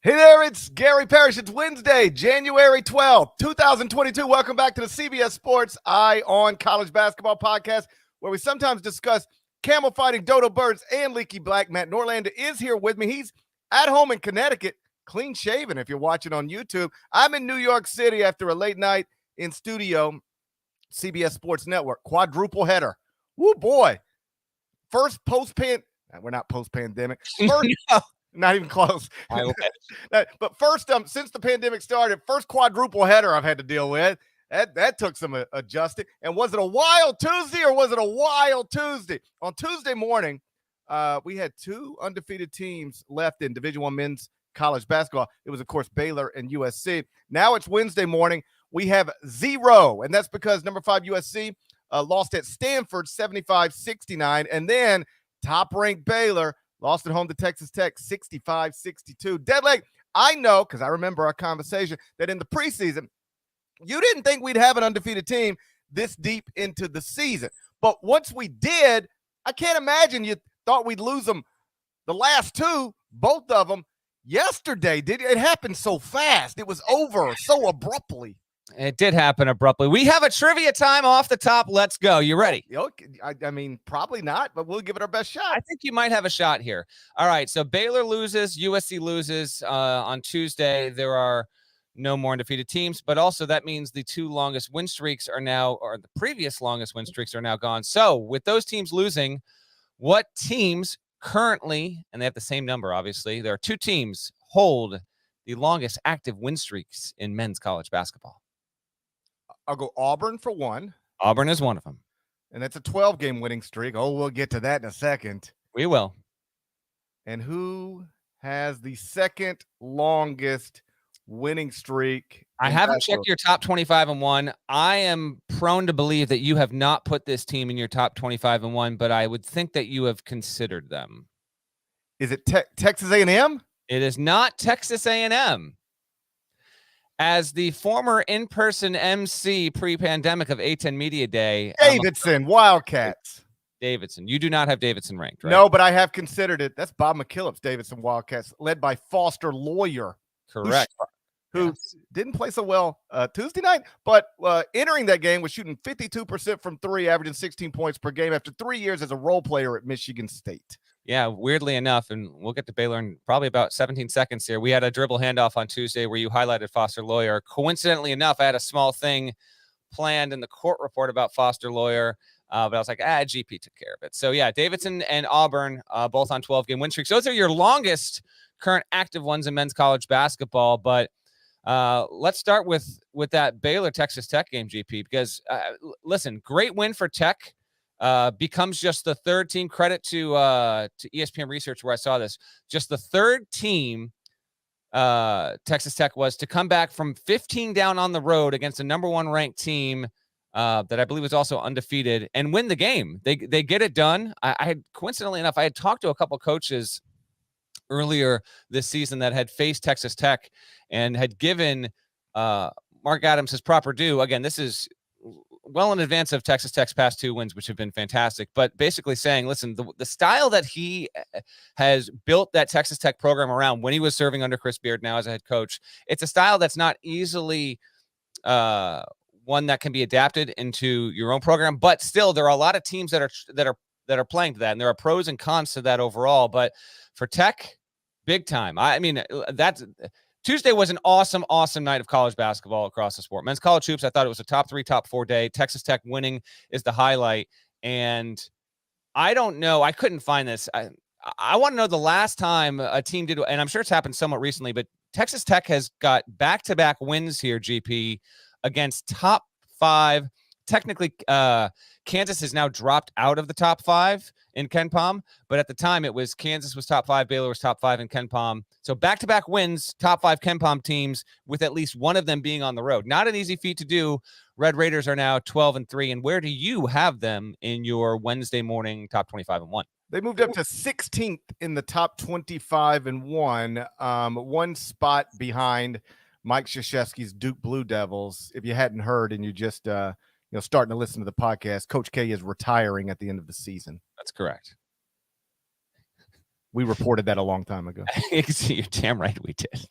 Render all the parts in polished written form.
Hey there, it's Gary Parrish. It's Wednesday, January 12th, 2022. Welcome back to the CBS Sports Eye on College Basketball podcast, where we sometimes discuss camel fighting, dodo birds, and leaky black. Matt Norlander is here with me. He's at home in Connecticut, clean shaven if you're watching on YouTube. I'm in New York City after a late night in studio, CBS Sports Network, quadruple header. Woo, boy. First we're not post-pandemic. First, No. Not even close. I wish. But first, since the pandemic started, first quadruple header I've had to deal with. That took some adjusting. And was it a wild Tuesday or was it a wild Tuesday? On Tuesday morning, we had two undefeated teams left in Division I men's college basketball. It was, of course, Baylor and USC. Now it's Wednesday morning. We have 0, and that's because number 5 USC lost at Stanford 75-69, and then top-ranked Baylor lost at home to Texas Tech 65-62. Deadleg, I know, because I remember our conversation, that in the preseason, you didn't think we'd have an undefeated team this deep into the season. But once we did, I can't imagine you thought we'd lose them the last two, both of them, yesterday. It happened so fast. It was over so abruptly. It did happen abruptly. We have a trivia time off the top. Let's go. You ready? I mean, probably not, but we'll give it our best shot. I think you might have a shot here. All right. So Baylor loses, USC loses on Tuesday. There are no more undefeated teams, but also that means the two longest win streaks are now, or the previous longest win streaks are now gone. So with those teams losing, what teams currently, and they have the same number, obviously, there are two teams hold the longest active win streaks in men's college basketball? I'll go Auburn for one. Auburn is one of them. And that's a 12-game winning streak. Oh, we'll get to that in a second. We will. And who has the second longest winning streak? I haven't checked your top 25-1. I am prone to believe that you have not put this team in your top 25-1, but I would think that you have considered them. Is it Texas A&M? It is not Texas A&M. As the former in-person MC pre-pandemic of A10 Media Day. Davidson, Wildcats. Davidson. You do not have Davidson ranked, right? No, but I have considered it. That's Bob McKillop's Davidson Wildcats, led by Foster Lawyer. Correct. Who didn't play so well Tuesday night, but entering that game was shooting 52% from three, averaging 16 points per game after 3 years as a role player at Michigan State. Yeah, weirdly enough, and we'll get to Baylor in probably about 17 seconds here. We had a dribble handoff on Tuesday where you highlighted Foster Lawyer. Coincidentally enough, I had a small thing planned in the court report about Foster Lawyer, but I was like, GP took care of it. So, yeah, Davidson and Auburn, both on 12-game win streaks. Those are your longest current active ones in men's college basketball. But let's start with that Baylor-Texas Tech game, GP, because, listen, great win for Tech. Becomes just the third team. Credit to ESPN Research where I saw this. Just the third team Texas Tech was to come back from 15 down on the road against a number 1 ranked team that I believe was also undefeated and win the game. They get it done. I had, coincidentally enough, I had talked to a couple coaches earlier this season that had faced Texas Tech and had given Mark Adams his proper due. Again, this is well in advance of Texas Tech's past 2 wins, which have been fantastic, but basically saying, listen, the style that he has built that Texas Tech program around when he was serving under Chris Beard, now as a head coach, it's a style that's not easily one that can be adapted into your own program, but still there are a lot of teams that are playing to that, and there are pros and cons to that overall. But for Tech, big time. I mean, that's Tuesday was an awesome, awesome night of college basketball across the sport. Men's college hoops, I thought it was a top 3, top 4 day. Texas Tech winning is the highlight. And I don't know. I couldn't find this. I want to know the last time a team did, and I'm sure it's happened somewhat recently, but Texas Tech has got back-to-back wins here, GP, against top 5. Technically, Kansas has now dropped out of the top 5 in KenPom, but at the time it was Kansas was top 5, Baylor was top 5 in KenPom. So back-to-back wins, top 5 KenPom teams with at least one of them being on the road. Not an easy feat to do. Red Raiders are now 12-3. And where do you have them in your Wednesday morning top 25-1? They moved up to 16th in the top 25-1, one spot behind Mike Krzyzewski's Duke Blue Devils. If you hadn't heard and you just starting to listen to the podcast, Coach K is retiring at the end of the season. That's correct. We reported that a long time ago. You're damn right we did.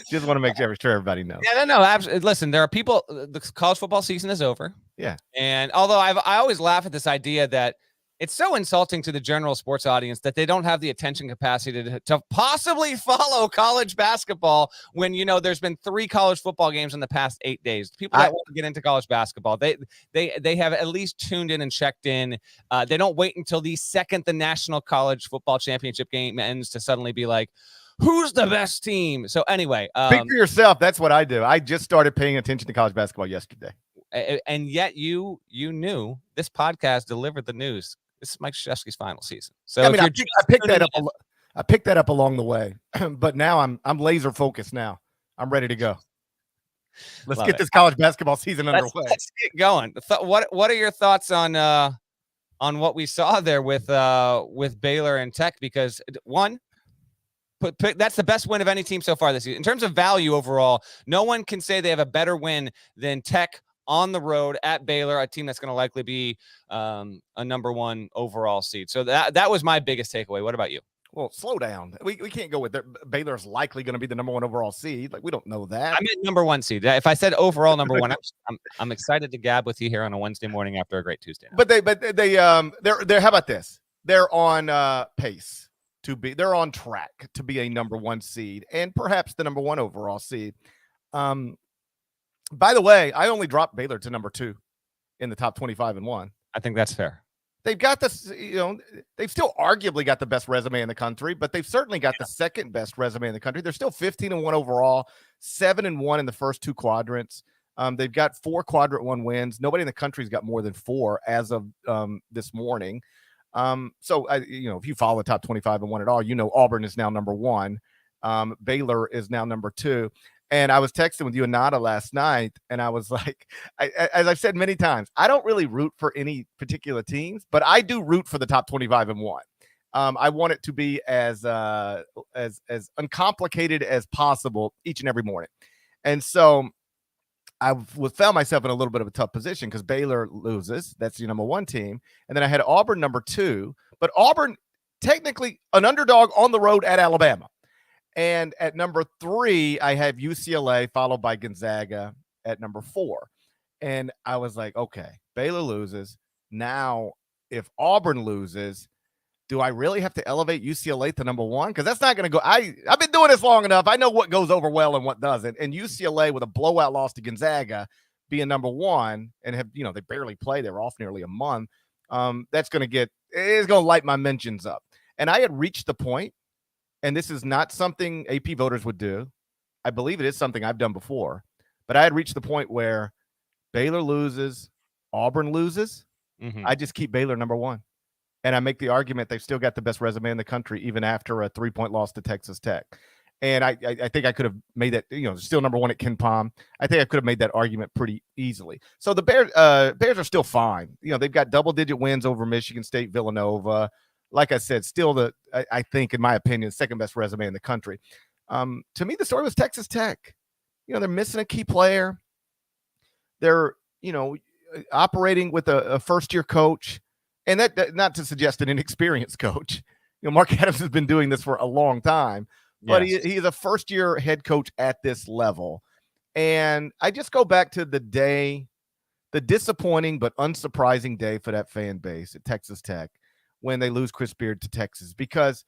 Just want to make sure everybody knows. Yeah, no, absolutely. Listen, there are people. The college football season is over. Yeah, and although I always laugh at this idea that it's so insulting to the general sports audience that they don't have the attention capacity to possibly follow college basketball when, there's been 3 college football games in the past 8 days. People that want to get into college basketball, they have at least tuned in and checked in. They don't wait until the second the National College Football Championship game ends to suddenly be like, who's the best team? So anyway, speak for yourself. That's what I do. I just started paying attention to college basketball yesterday. And yet you knew this podcast delivered the news. This is Mike Krzyzewski's final season. So I picked that up. I picked that up along the way, but now I'm laser focused. Now I'm ready to go. Let's get this college basketball season underway. Let's get going. What are your thoughts on what we saw there with Baylor and Tech? Because one, that's the best win of any team so far this season. In terms of value overall, no one can say they have a better win than Tech on the road at Baylor, a team that's going to likely be a number 1 overall seed. So that was my biggest takeaway. What about you? Well, slow down. We can't go with that. Baylor's likely going to be the number 1 overall seed. Like, we don't know that. I meant number 1 seed. If I said overall number 1, I'm excited to gab with you here on a Wednesday morning after a great Tuesday night. But they're how about this? They're on pace to be. They're on track to be a number 1 seed and perhaps the number 1 overall seed. By the way, I only dropped Baylor to number 2 in the top 25 and 1. I think that's fair. They've got this, they've still arguably got the best resume in the country, but they've certainly got the second best resume in the country. They're still 15-1 overall, 7-1 in the first 2 quadrants. They've got 4 quadrant 1 wins. Nobody in the country's got more than 4 as of this morning. So if you follow the top 25 and 1 at all, Auburn is now number 1. Baylor is now number 2. And I was texting with you and Nada last night, and I was like, as I've said many times, I don't really root for any particular teams, but I do root for the top 25 and 1. I want it to be as uncomplicated as possible each and every morning. And so I found myself in a little bit of a tough position because Baylor loses. That's the number 1 team. And then I had Auburn number 2, but Auburn technically an underdog on the road at Alabama. And at number 3, I have UCLA, followed by Gonzaga at number 4. And I was like, okay, Baylor loses. Now, if Auburn loses, do I really have to elevate UCLA to number 1? Because that's not going to go. I've been doing this long enough. I know what goes over well and what doesn't. And UCLA with a blowout loss to Gonzaga being number 1 and have, they barely play. They were off nearly a month. It's going to light my mentions up. And I had reached the point. And this is not something AP voters would do. I believe it is something I've done before. But I had reached the point where Baylor loses, Auburn loses. Mm-hmm. I just keep Baylor number 1. And I make the argument they've still got the best resume in the country, even after a 3-point loss to Texas Tech. And I think I could have made that, still number 1 at Ken Pom. I think I could have made that argument pretty easily. So the Bears are still fine. They've got double-digit wins over Michigan State, Villanova. Like I said, still I think, in my opinion, second best resume in the country. To me, the story was Texas Tech. They're missing a key player. They're, operating with a first-year coach, and that not to suggest an inexperienced coach. Mark Adams has been doing this for a long time, but yes. He is a first-year head coach at this level. And I just go back to the disappointing but unsurprising day for that fan base at Texas Tech, when they lose Chris Beard to Texas, because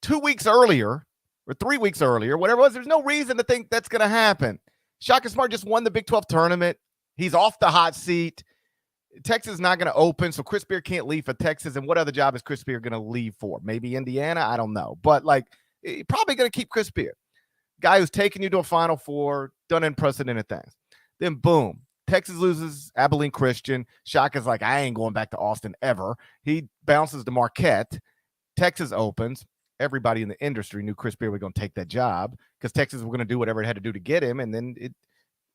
2 weeks earlier or 3 weeks earlier, whatever it was, there's no reason to think that's going to happen. Shaka Smart just won the Big 12 tournament. He's off the hot seat. Texas is not going to open, so Chris Beard can't leave for Texas. And what other job is Chris Beard going to leave for? Maybe Indiana? I don't know. But, probably going to keep Chris Beard. Guy who's taken you to a Final Four, done unprecedented things. Then, boom. Texas loses Abilene Christian. Shaka's like, I ain't going back to Austin ever. He bounces to Marquette. Texas opens. Everybody in the industry knew Chris Beard was going to take that job because Texas was going to do whatever it had to do to get him. And then,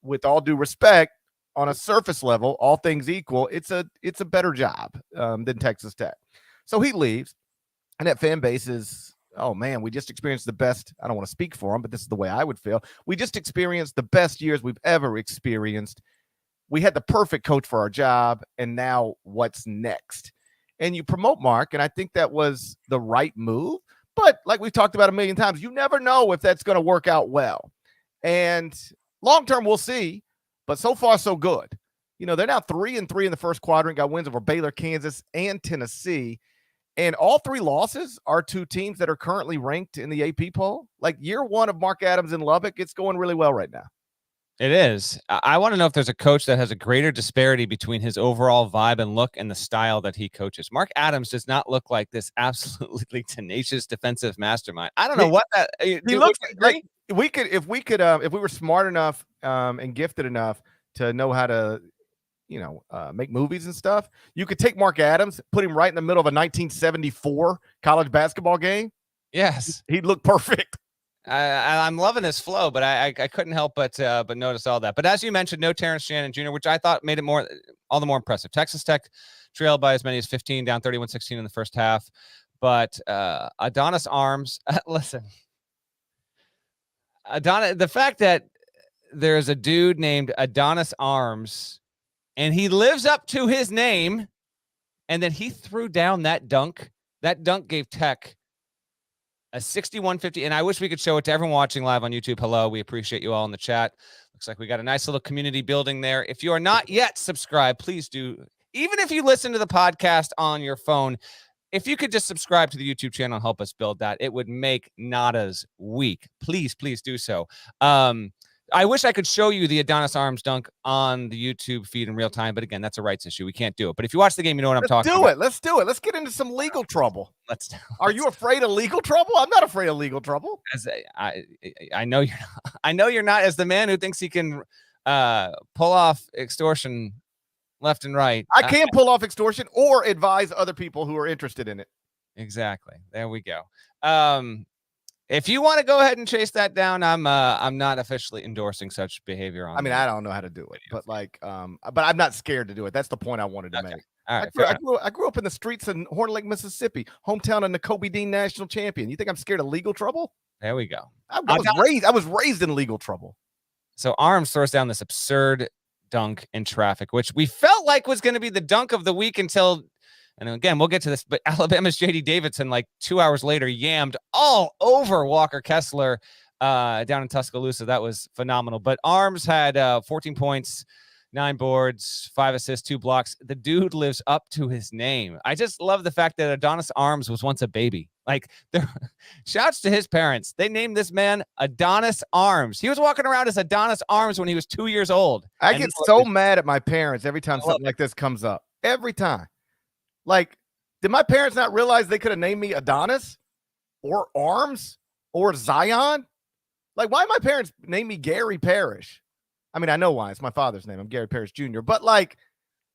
with all due respect, on a surface level, all things equal, it's a better job than Texas Tech. So he leaves, and that fan base is, oh man, we just experienced the best. I don't want to speak for him, but this is the way I would feel. We just experienced the best years we've ever experienced. We had the perfect coach for our job, and now what's next? and you promote Mark. And I think that was the right move. But like we've talked about a million times, you never know if that's going to work out well. And long term, we'll see. But so far, so good. They're now 3-3 in the first quadrant, got wins over Baylor, Kansas, and Tennessee. And all 3 losses are to teams that are currently ranked in the AP poll. Like year 1 of Mark Adams in Lubbock, it's going really well right now. It is. I want to know if there's a coach that has a greater disparity between his overall vibe and look and the style that he coaches. Mark Adams does not look like this absolutely tenacious defensive mastermind. I don't know what that he looks like. If we were smart enough and gifted enough to know how to make movies and stuff, you could take Mark Adams, put him right in the middle of a 1974 college basketball game. Yes, he'd look perfect. I'm loving his flow, but I couldn't help but notice all that. But as you mentioned, no Terrence Shannon Jr., which I thought made it all the more impressive. Texas Tech trailed by as many as 15, down 31-16 in the first half. But Adonis Arms, listen, the fact that there's a dude named Adonis Arms, and he lives up to his name, and then he threw down that dunk. That dunk gave Tech a 61-50, and I wish we could show it to everyone watching live on YouTube. Hello, we appreciate you all in the chat. Looks like we got a nice little community building there. If you are not yet subscribed, please do. Even if you listen to the podcast on your phone, if you could just subscribe to the YouTube channel and help us build that, it would make Nada's week. Please do so. I wish I could show you the Adonis Arms dunk on the YouTube feed in real time, but again, that's a rights issue. We can't do it. But if you watch the game, you know what I'm talking about. Let's do it. Let's get into some legal trouble. Are you Let's afraid of legal trouble? I'm not afraid of legal trouble. I know you're not. I know you're not. As the man who thinks he can pull off extortion left and right. I can pull off extortion or advise other people who are interested in it. Exactly. There we go. If you want to go ahead and chase that down, I'm not officially endorsing such behavior. I don't know how to do it, but but I'm not scared to do it. That's the point I wanted to make. All right, I grew up in the streets in Horn Lake, Mississippi, hometown of the Kobe Dean national champion. You think I'm scared of legal trouble? There we go. I was raised in legal trouble. So Arms throws down this absurd dunk in traffic, which we felt like was going to be the dunk of the week until. And again, we'll get to this, but Alabama's J.D. Davidson, like 2 hours later, yammed all over Walker Kessler down in Tuscaloosa. That was phenomenal. But Arms had 14 points, 9 boards, 5 assists, 2 blocks. The dude lives up to his name. I just love the fact that Adonis Arms was once a baby. Like, shouts to his parents. They named this man Adonis Arms. He was walking around as Adonis Arms when he was 2 years old. I get so mad at my parents every time something like this comes up. Every time. Like, did my parents not realize they could have named me Adonis or Arms or Zion? Like, why my parents name me Gary Parrish? I mean, I know why. It's my father's name. I'm Gary Parrish Jr. But, like,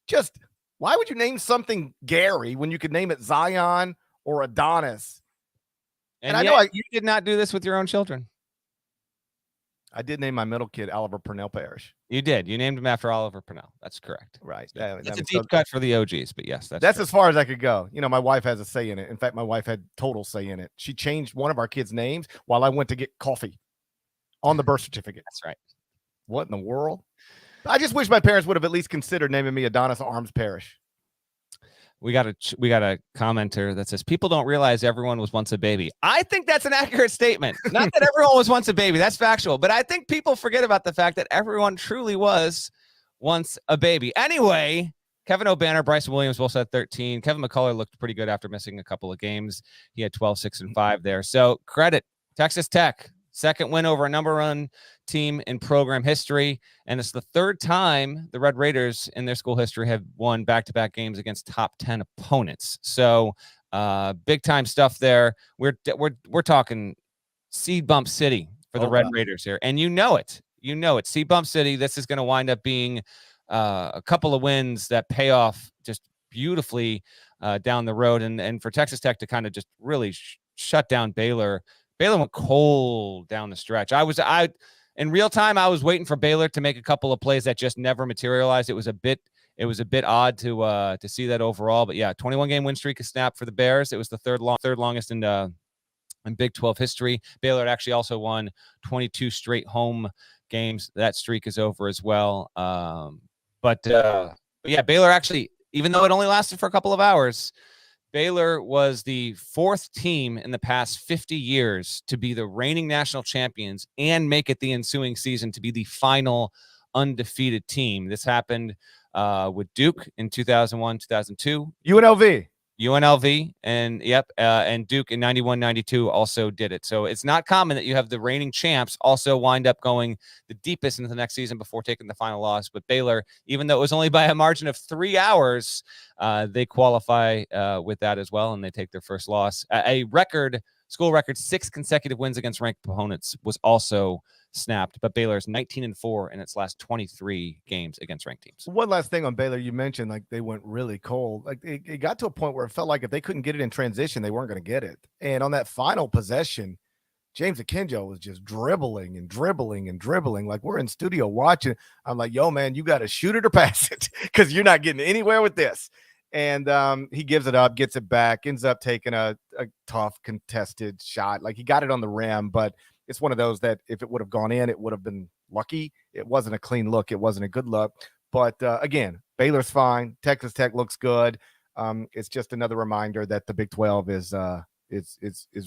just why would you name something Gary when you could name it Zion or Adonis? And I know you did not do this with your own children. I did name my middle kid Oliver Purnell Parrish. You did. You named him after Oliver Purnell. That's correct. Right. That's a deep cut for the OGs, but yes, that's as far as I could go. My wife has a say in it. In fact, my wife had total say in it. She changed one of our kids' names while I went to get coffee on the birth certificate. That's right. What in the world? I just wish my parents would have at least considered naming me Adonis Arms Parrish. We got a commenter that says people don't realize everyone was once a baby. I think that's an accurate statement. Not that everyone was once a baby. That's factual. But I think people forget about the fact that everyone truly was once a baby. Anyway, Kevin O'Banner, Bryson Williams both had 13. Kevin McCullough looked pretty good after missing a couple of games. He had 12, 6, and 5 there. So credit Texas Tech. Second win over a number one team in program history. And it's the third time the Red Raiders in their school history have won back-to-back games against top 10 opponents. So big time stuff there. We're talking seed bump city for the Red Raiders here. And you know it. Seed bump city. This is going to wind up being a couple of wins that pay off just beautifully down the road. And for Texas Tech to kind of just really shut down Baylor. Baylor went cold down the stretch. In real time, I was waiting for Baylor to make a couple of plays that just never materialized. It was a bit odd to see that overall. But yeah, 21-game win streak is snapped for the Bears. It was the third longest in Big 12 history. Baylor had actually also won 22 straight home games. That streak is over as well. But yeah, Baylor actually, even though it only lasted for a couple of hours, Baylor was the fourth team in the past 50 years to be the reigning national champions and make it the ensuing season to be the final undefeated team. This happened with Duke in 2001, 2002. UNLV. UNLV and Duke in 91-92 also did it. So it's not common that you have the reigning champs also wind up going the deepest into the next season before taking the final loss. But Baylor, even though it was only by a margin of 3 hours, they qualify with that as well, and they take their first loss. A school record 6 consecutive wins against ranked opponents was also snapped, but Baylor's 19-4 in its last 23 games against ranked teams. One last thing on Baylor, you mentioned like they went really cold. Like it got to a point where it felt like if they couldn't get it in transition, they weren't going to get it. And on that final possession, James Akinjo was just dribbling and dribbling and dribbling. Like we're in studio watching. I'm like, yo, man, you got to shoot it or pass it because you're not getting anywhere with this. And he gives it up, gets it back, ends up taking a tough contested shot. Like he got it on the rim, but it's one of those that if it would have gone in, it would have been lucky. It wasn't a clean look. It wasn't a good look. But again, Baylor's fine. Texas Tech looks good. It's just another reminder that the Big 12 is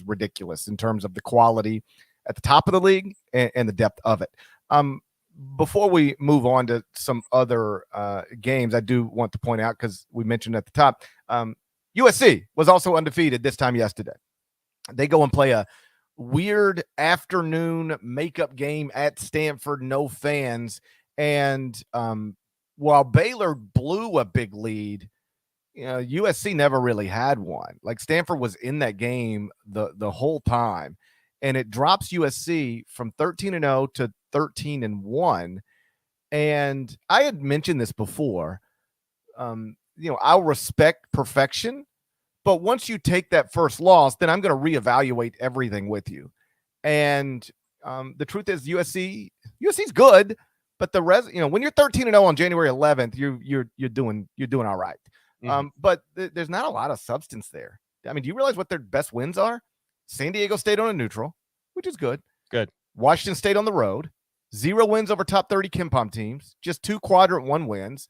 ridiculous in terms of the quality at the top of the league and the depth of it. Before we move on to some other games, I do want to point out, because we mentioned at the top, USC was also undefeated this time yesterday. They go and play a weird afternoon makeup game at Stanford, no fans. And while Baylor blew a big lead, USC never really had one. Like Stanford was in that game the whole time, and it drops USC from 13-0 to 13-1. And I had mentioned this before. I'll respect perfection, but once you take that first loss, then I'm going to reevaluate everything with you. And the truth is, USC's good, but the rest, when you're 13-0 on January 11th, you're doing all right. Mm-hmm. But there's not a lot of substance there. I mean, do you realize what their best wins are? San Diego State on a neutral, which is good. Good. Washington State on the road, 0 wins over top 30 KenPom teams, just 2 quadrant 1 wins.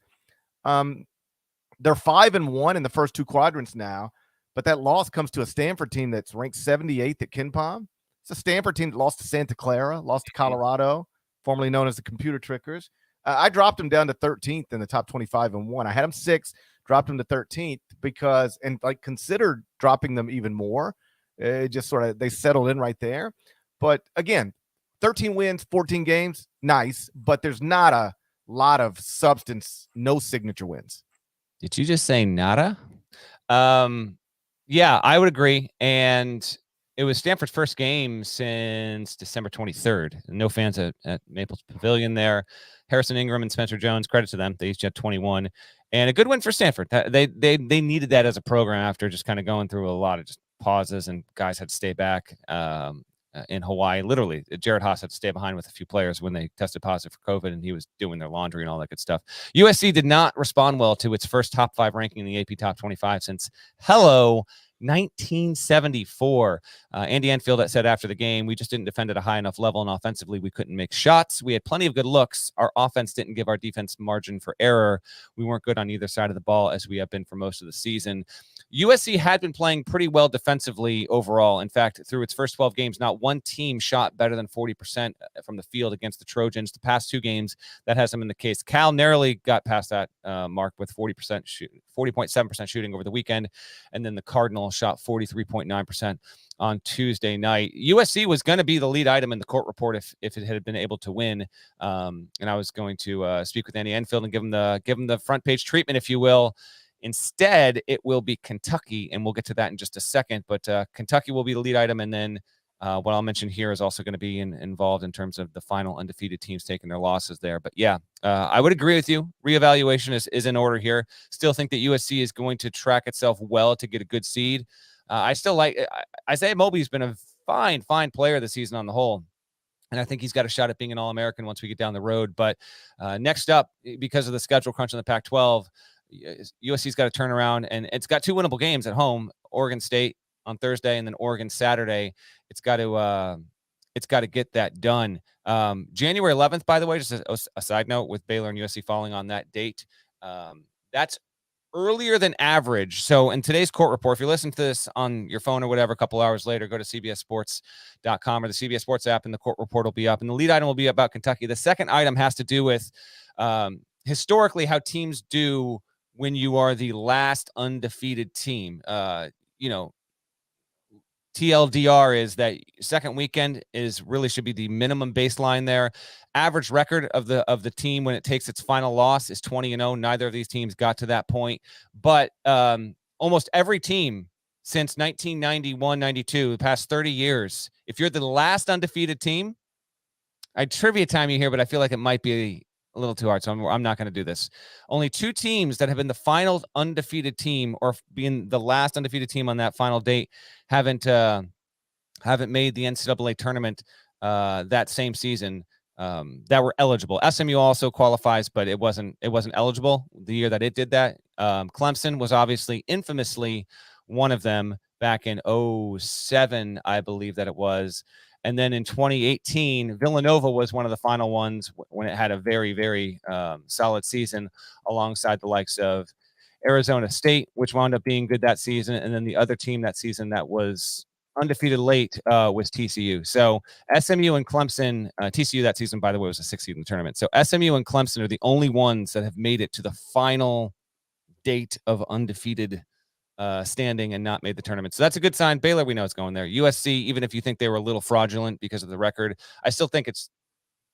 They're 5-1 in the first 2 quadrants now, but that loss comes to a Stanford team that's ranked 78th at KenPom. It's a Stanford team that lost to Santa Clara, lost to Colorado, formerly known as the Computer Trickers. I dropped them down to 13th in the top 25-1. I had them 6th, dropped them to 13th because, and like considered dropping them even more. It just sort of, they settled in right there. But again, 13 wins, 14 games, nice, but there's not a lot of substance, no signature wins. Did you just say nada? Yeah, I would agree. And it was Stanford's first game since December 23rd. No fans at Maples Pavilion there. Harrison Ingram and Spencer Jones, credit to them. They each had 21. And a good win for Stanford. They needed that as a program after just kind of going through a lot of just pauses, and guys had to stay back in Hawaii. Literally, Jared Haas had to stay behind with a few players when they tested positive for COVID, and he was doing their laundry and all that good stuff. USC did not respond well to its first top 5 ranking in the AP Top 25 since 1974. Andy Enfield said after the game, we just didn't defend at a high enough level, and offensively we couldn't make shots. We had plenty of good looks. Our offense didn't give our defense margin for error. We weren't good on either side of the ball, as we have been for most of the season. USC had been playing pretty well defensively overall. In fact, through its first 12 games, not one team shot better than 40% from the field against the Trojans. The past 2 games, that hasn't been the case. Cal narrowly got past that mark with 40.7% shooting over the weekend, and then the Cardinals shot 43.9% on Tuesday night. USC was going to be the lead item in the court report if it had been able to win. And I was going to speak with Andy Enfield and give him the front page treatment, if you will. Instead, it will be Kentucky, and we'll get to that in just a second. But Kentucky will be the lead item, and then what I'll mention here is also going to be involved in terms of the final undefeated teams taking their losses there. But yeah, I would agree with you. Reevaluation is in order here. Still think that USC is going to track itself well to get a good seed. I still like Isaiah Mobley's been a fine player this season on the whole. And I think he's got a shot at being an All-American once we get down the road. But next up, because of the schedule crunch in the Pac-12, USC's got to turn around, and it's got 2 winnable games at home: Oregon State on Thursday, and then Oregon Saturday. It's got to get that done. January 11th, by the way, just a side note with Baylor and USC falling on that date. That's earlier than average. So in today's court report, if you listen to this on your phone or whatever, a couple hours later, go to cbssports.com or the CBS Sports app, and the court report will be up. And the lead item will be about Kentucky. The second item has to do with historically how teams do when you are the last undefeated team. TLDR is that second weekend should be the minimum baseline there. Average record of the team when it takes its final loss is 20-0. Neither of these teams got to that point, but almost every team since 1991-92, the past 30 years, if you're the last undefeated team, I'd trivia time you here, but I feel like it might be a little too hard, so I'm not going to do this. Only 2 teams that have been the final undefeated team or being the last undefeated team on that final date haven't made the NCAA tournament that same season that were eligible. SMU also qualifies, but it wasn't eligible the year that it did that. Clemson was obviously infamously one of them back in 2007, I believe that it was. And then in 2018, Villanova was one of the final ones when it had a very, very solid season alongside the likes of Arizona State, which wound up being good that season. And then the other team that season that was undefeated late was TCU. So SMU and Clemson, TCU that season, by the way, was a 6th seed in the tournament. So SMU and Clemson are the only ones that have made it to the final date of undefeated standing and not made the tournament. So that's a good sign. Baylor, we know it's going there. USC, even if you think they were a little fraudulent because of the record, I still think it's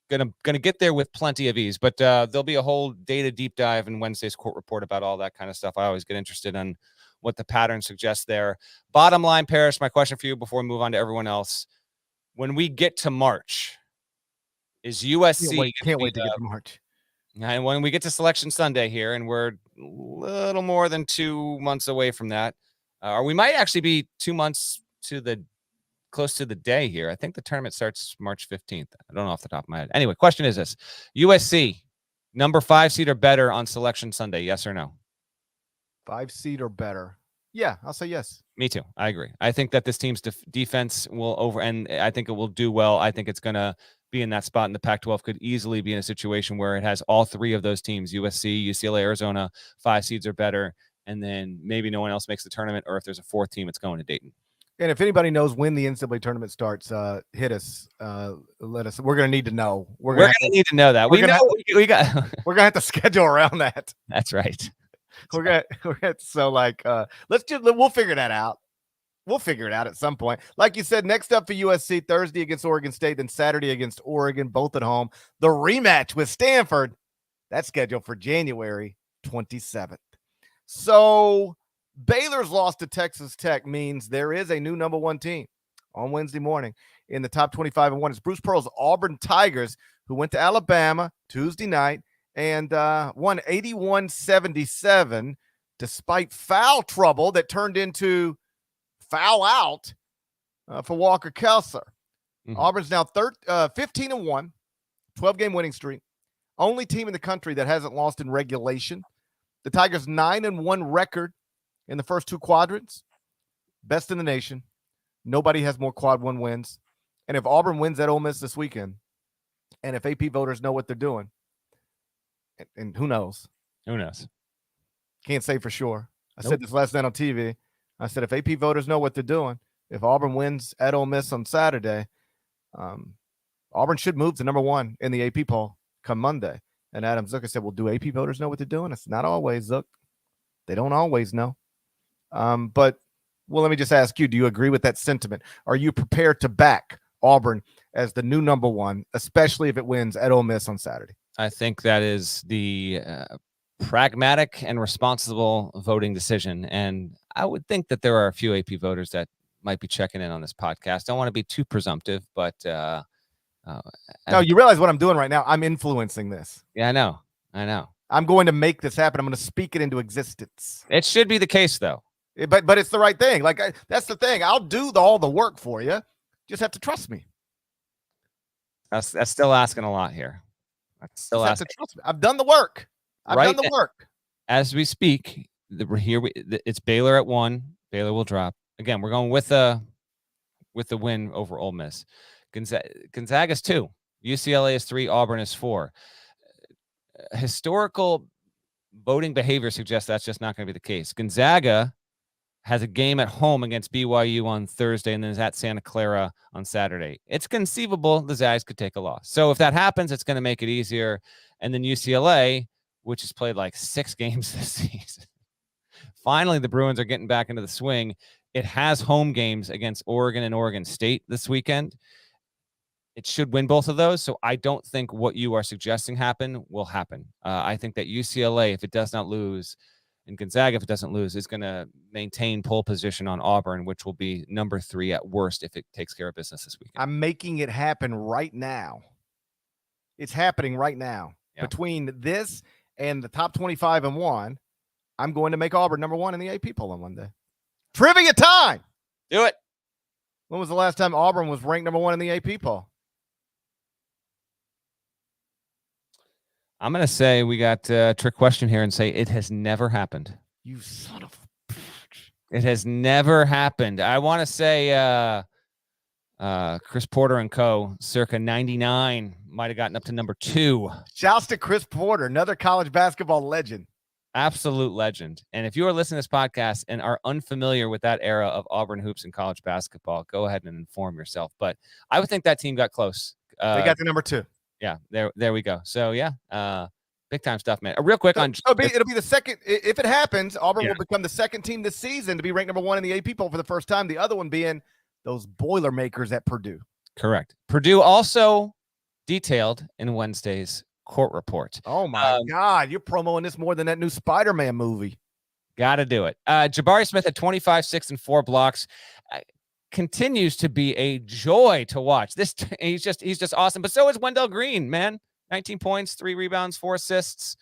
gonna get there with plenty of ease. But there'll be a whole data deep dive in Wednesday's court report about all that kind of stuff. I always get interested in what the pattern suggests there. Bottom line, Parrish, my question for you before we move on to everyone else. When we get to March, is USC can't wait to get to March. And when we get to Selection Sunday here, and we're a little more than 2 months away from that, or we might actually be 2 months close to the day here. I think the tournament starts March 15th. I don't know off the top of my head. Anyway, question is this: USC, number 5 seed or better on Selection Sunday, yes or no? 5 seed or better. Yeah, I'll say yes. Me too. I agree. I think that this team's defense will and I think it will do well. I think it's going to be in that spot in the Pac-12, could easily be in a situation where it has all 3 of those teams, USC, UCLA, Arizona, 5 seeds or better, and then maybe no one else makes the tournament, or if there's a 4th team, it's going to Dayton. And if anybody knows when the NCAA tournament starts, hit us. Let us. We're going to need to know. We're going to need to know that. We got. We're going to have to schedule around that. That's right. We're we'll figure that out. We'll figure it out at some point. Like you said, next up for USC, Thursday against Oregon State, then Saturday against Oregon, both at home. The rematch with Stanford, that's scheduled for January 27th. So Baylor's loss to Texas Tech means there is a new number 1 team on Wednesday morning in the top 25-1. It's Bruce Pearl's Auburn Tigers, who went to Alabama Tuesday night and won 81-77 despite foul trouble that turned into foul out for Walker Kessler. Mm-hmm. Auburn's now 15-1, 12-game winning streak. Only team in the country that hasn't lost in regulation. The Tigers' 9-1 record in the first 2 quadrants. Best in the nation. Nobody has more quad 1 wins. And if Auburn wins at Ole Miss this weekend, and if AP voters know what they're doing, and who knows? Who knows? Can't say for sure. I said this last night on TV. I said, if AP voters know what they're doing, if Auburn wins at Ole Miss on Saturday, Auburn should move to number 1 in the AP poll come Monday. And Adam Zucker said, well, do AP voters know what they're doing? It's not always, Zuck. They don't always know. But let me just ask you, do you agree with that sentiment? Are you prepared to back Auburn as the new number 1, especially if it wins at Ole Miss on Saturday? I think that is the pragmatic and responsible voting decision. And I would think that there are a few AP voters that might be checking in on this podcast. Don't want to be too presumptive, but no, you realize what I'm doing right now? I'm influencing this. Yeah, I know. I'm going to make this happen. I'm going to speak it into existence. It should be the case, though. But it's the right thing. That's the thing. I'll do all the work for you. Just have to trust me. That's still asking a lot here. I've done the work. I've done the work. As we speak, it's Baylor at 1. Baylor will drop. Again, we're going with the win over Ole Miss. Gonzaga's 2. UCLA is 3. Auburn is 4. Historical voting behavior suggests that's just not going to be the case. Gonzaga has a game at home against BYU on Thursday and then is at Santa Clara on Saturday. It's conceivable the Zags could take a loss. So if that happens, it's going to make it easier. And then UCLA, which has played like 6 games this season. Finally, the Bruins are getting back into the swing. It has home games against Oregon and Oregon State this weekend. It should win both of those. So I don't think what you are suggesting will happen. I think that UCLA, if it does not lose, and Gonzaga, if it doesn't lose, is going to maintain pole position on Auburn, which will be number 3 at worst if it takes care of business this weekend. I'm making it happen right now. It's happening right now. Yeah. Between this and the top 25 and 1, I'm going to make Auburn number 1 in the AP poll on Monday. Trivia time. Do it. When was the last time Auburn was ranked number 1 in the AP poll? I'm going to say we got a trick question here and say it has never happened. You son of a bitch. It has never happened. I want to say Chris Porter and co. circa 99 might have gotten up to number 2. Shouts to Chris Porter, another college basketball legend. Absolute legend. And if you are listening to this podcast and are unfamiliar with that era of Auburn hoops and college basketball, go ahead and inform yourself. But I would think that team got close. They got to number 2. Yeah, there we go. So yeah, big time stuff, man. Real quick on it'll be the second. If it happens, Auburn will become the second team this season to be ranked number 1 in the AP poll for the first time. The other one being those Boilermakers at Purdue. Correct. Purdue also detailed in Wednesday's court report. Oh my God, you're promoting this more than that new Spider-Man movie. Got to do it. Jabari Smith had 25, 6, and 4 blocks. Continues to be a joy to watch. He's just awesome. But so is Wendell Green, man. 19 points, 3 rebounds, 4 assists.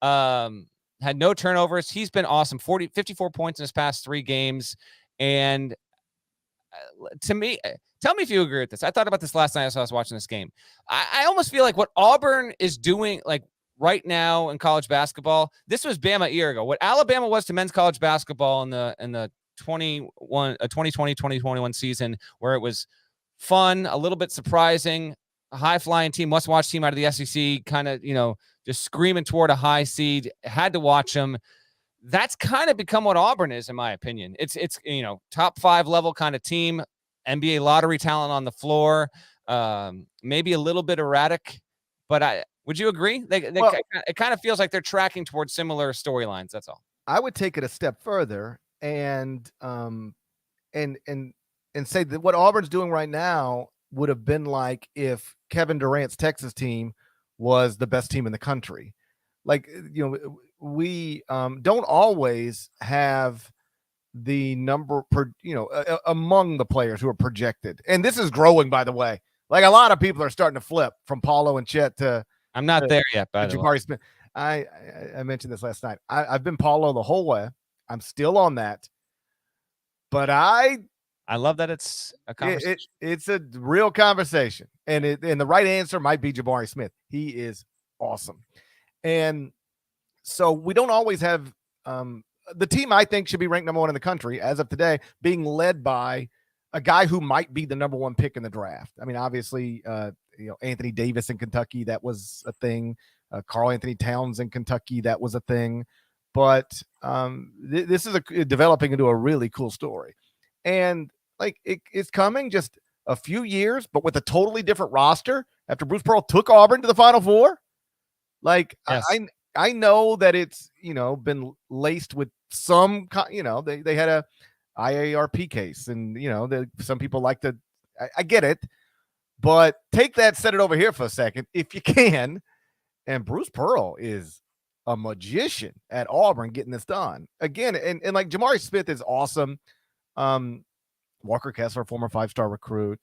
Had no turnovers. He's been awesome. 54 points in his past 3 games. And to me, tell me if you agree with this. I thought about this last night as I was watching this game. I almost feel like what Auburn is doing, like right now in college basketball, this was Bama a year ago. What Alabama was to men's college basketball in the 2020-2021 season, where it was fun, a little bit surprising, a high-flying team, must-watch team out of the SEC, kind of, just screaming toward a high seed, had to watch them. That's kind of become what Auburn is, in my opinion. It's top 5 level kind of team, NBA lottery talent on the floor, maybe a little bit erratic, but would you agree? It kind of feels like they're tracking towards similar storylines. That's all. I would take it a step further and say that what Auburn's doing right now would have been like if Kevin Durant's Texas team was the best team in the country. Like, we don't always have the number among the players who are projected. And this is growing, by the way. Like, a lot of people are starting to flip from Paulo and Chet to I'm not there yet, by the way. Jabari Smith. I mentioned this last night. I've been Paulo the whole way. I'm still on that, but I love that it's a conversation. It's a real conversation, and the right answer might be Jabari Smith. He is awesome, and so we don't always have the team I think should be ranked number 1 in the country as of today, being led by a guy who might be the number 1 pick in the draft. I mean, obviously, Anthony Davis in Kentucky, that was a thing. Karl Anthony Towns in Kentucky, that was a thing. But this is developing into a really cool story. And like it's coming just a few years, but with a totally different roster after Bruce Pearl took Auburn to the Final Four. Like, yes. I know that it's, been laced with some, they had a IARP case and, some people like to, I get it, but take that, set it over here for a second, if you can. And Bruce Pearl is a magician at Auburn getting this done again. And like Jabari Smith is awesome. Walker Kessler, former 5-star recruit,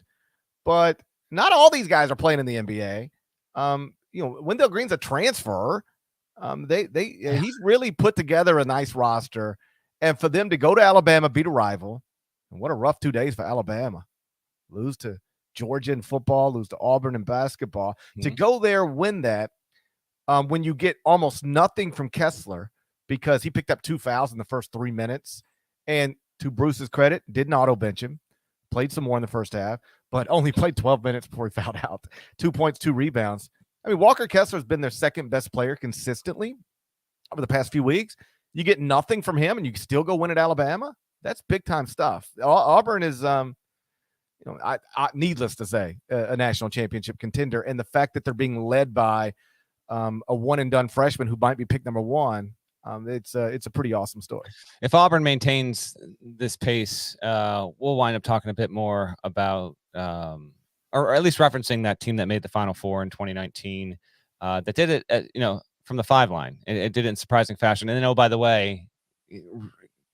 but not all these guys are playing in the NBA. Wendell Green's a transfer. He's really put together a nice roster, and for them to go to Alabama, beat a rival, and what a rough 2 days for Alabama. Lose to Georgia in football, lose to Auburn in basketball. Mm-hmm. To go there, win that, when you get almost nothing from Kessler because he picked up 2 fouls in the first 3 minutes, and to Bruce's credit, didn't auto bench him, played some more in the first half, but only played 12 minutes before he fouled out. 2 points, 2 rebounds. I mean, Walker Kessler has been their second best player consistently over the past few weeks. You get nothing from him, and you still go win at Alabama. That's big time stuff. Auburn is, needless to say, a national championship contender, and the fact that they're being led by a one and done freshman who might be picked number one. It's a pretty awesome story. If Auburn maintains this pace, we'll wind up talking a bit more about, or at least referencing that team that made the Final Four in 2019, that did it, from the 5 line. It did it in surprising fashion. And then, oh, by the way,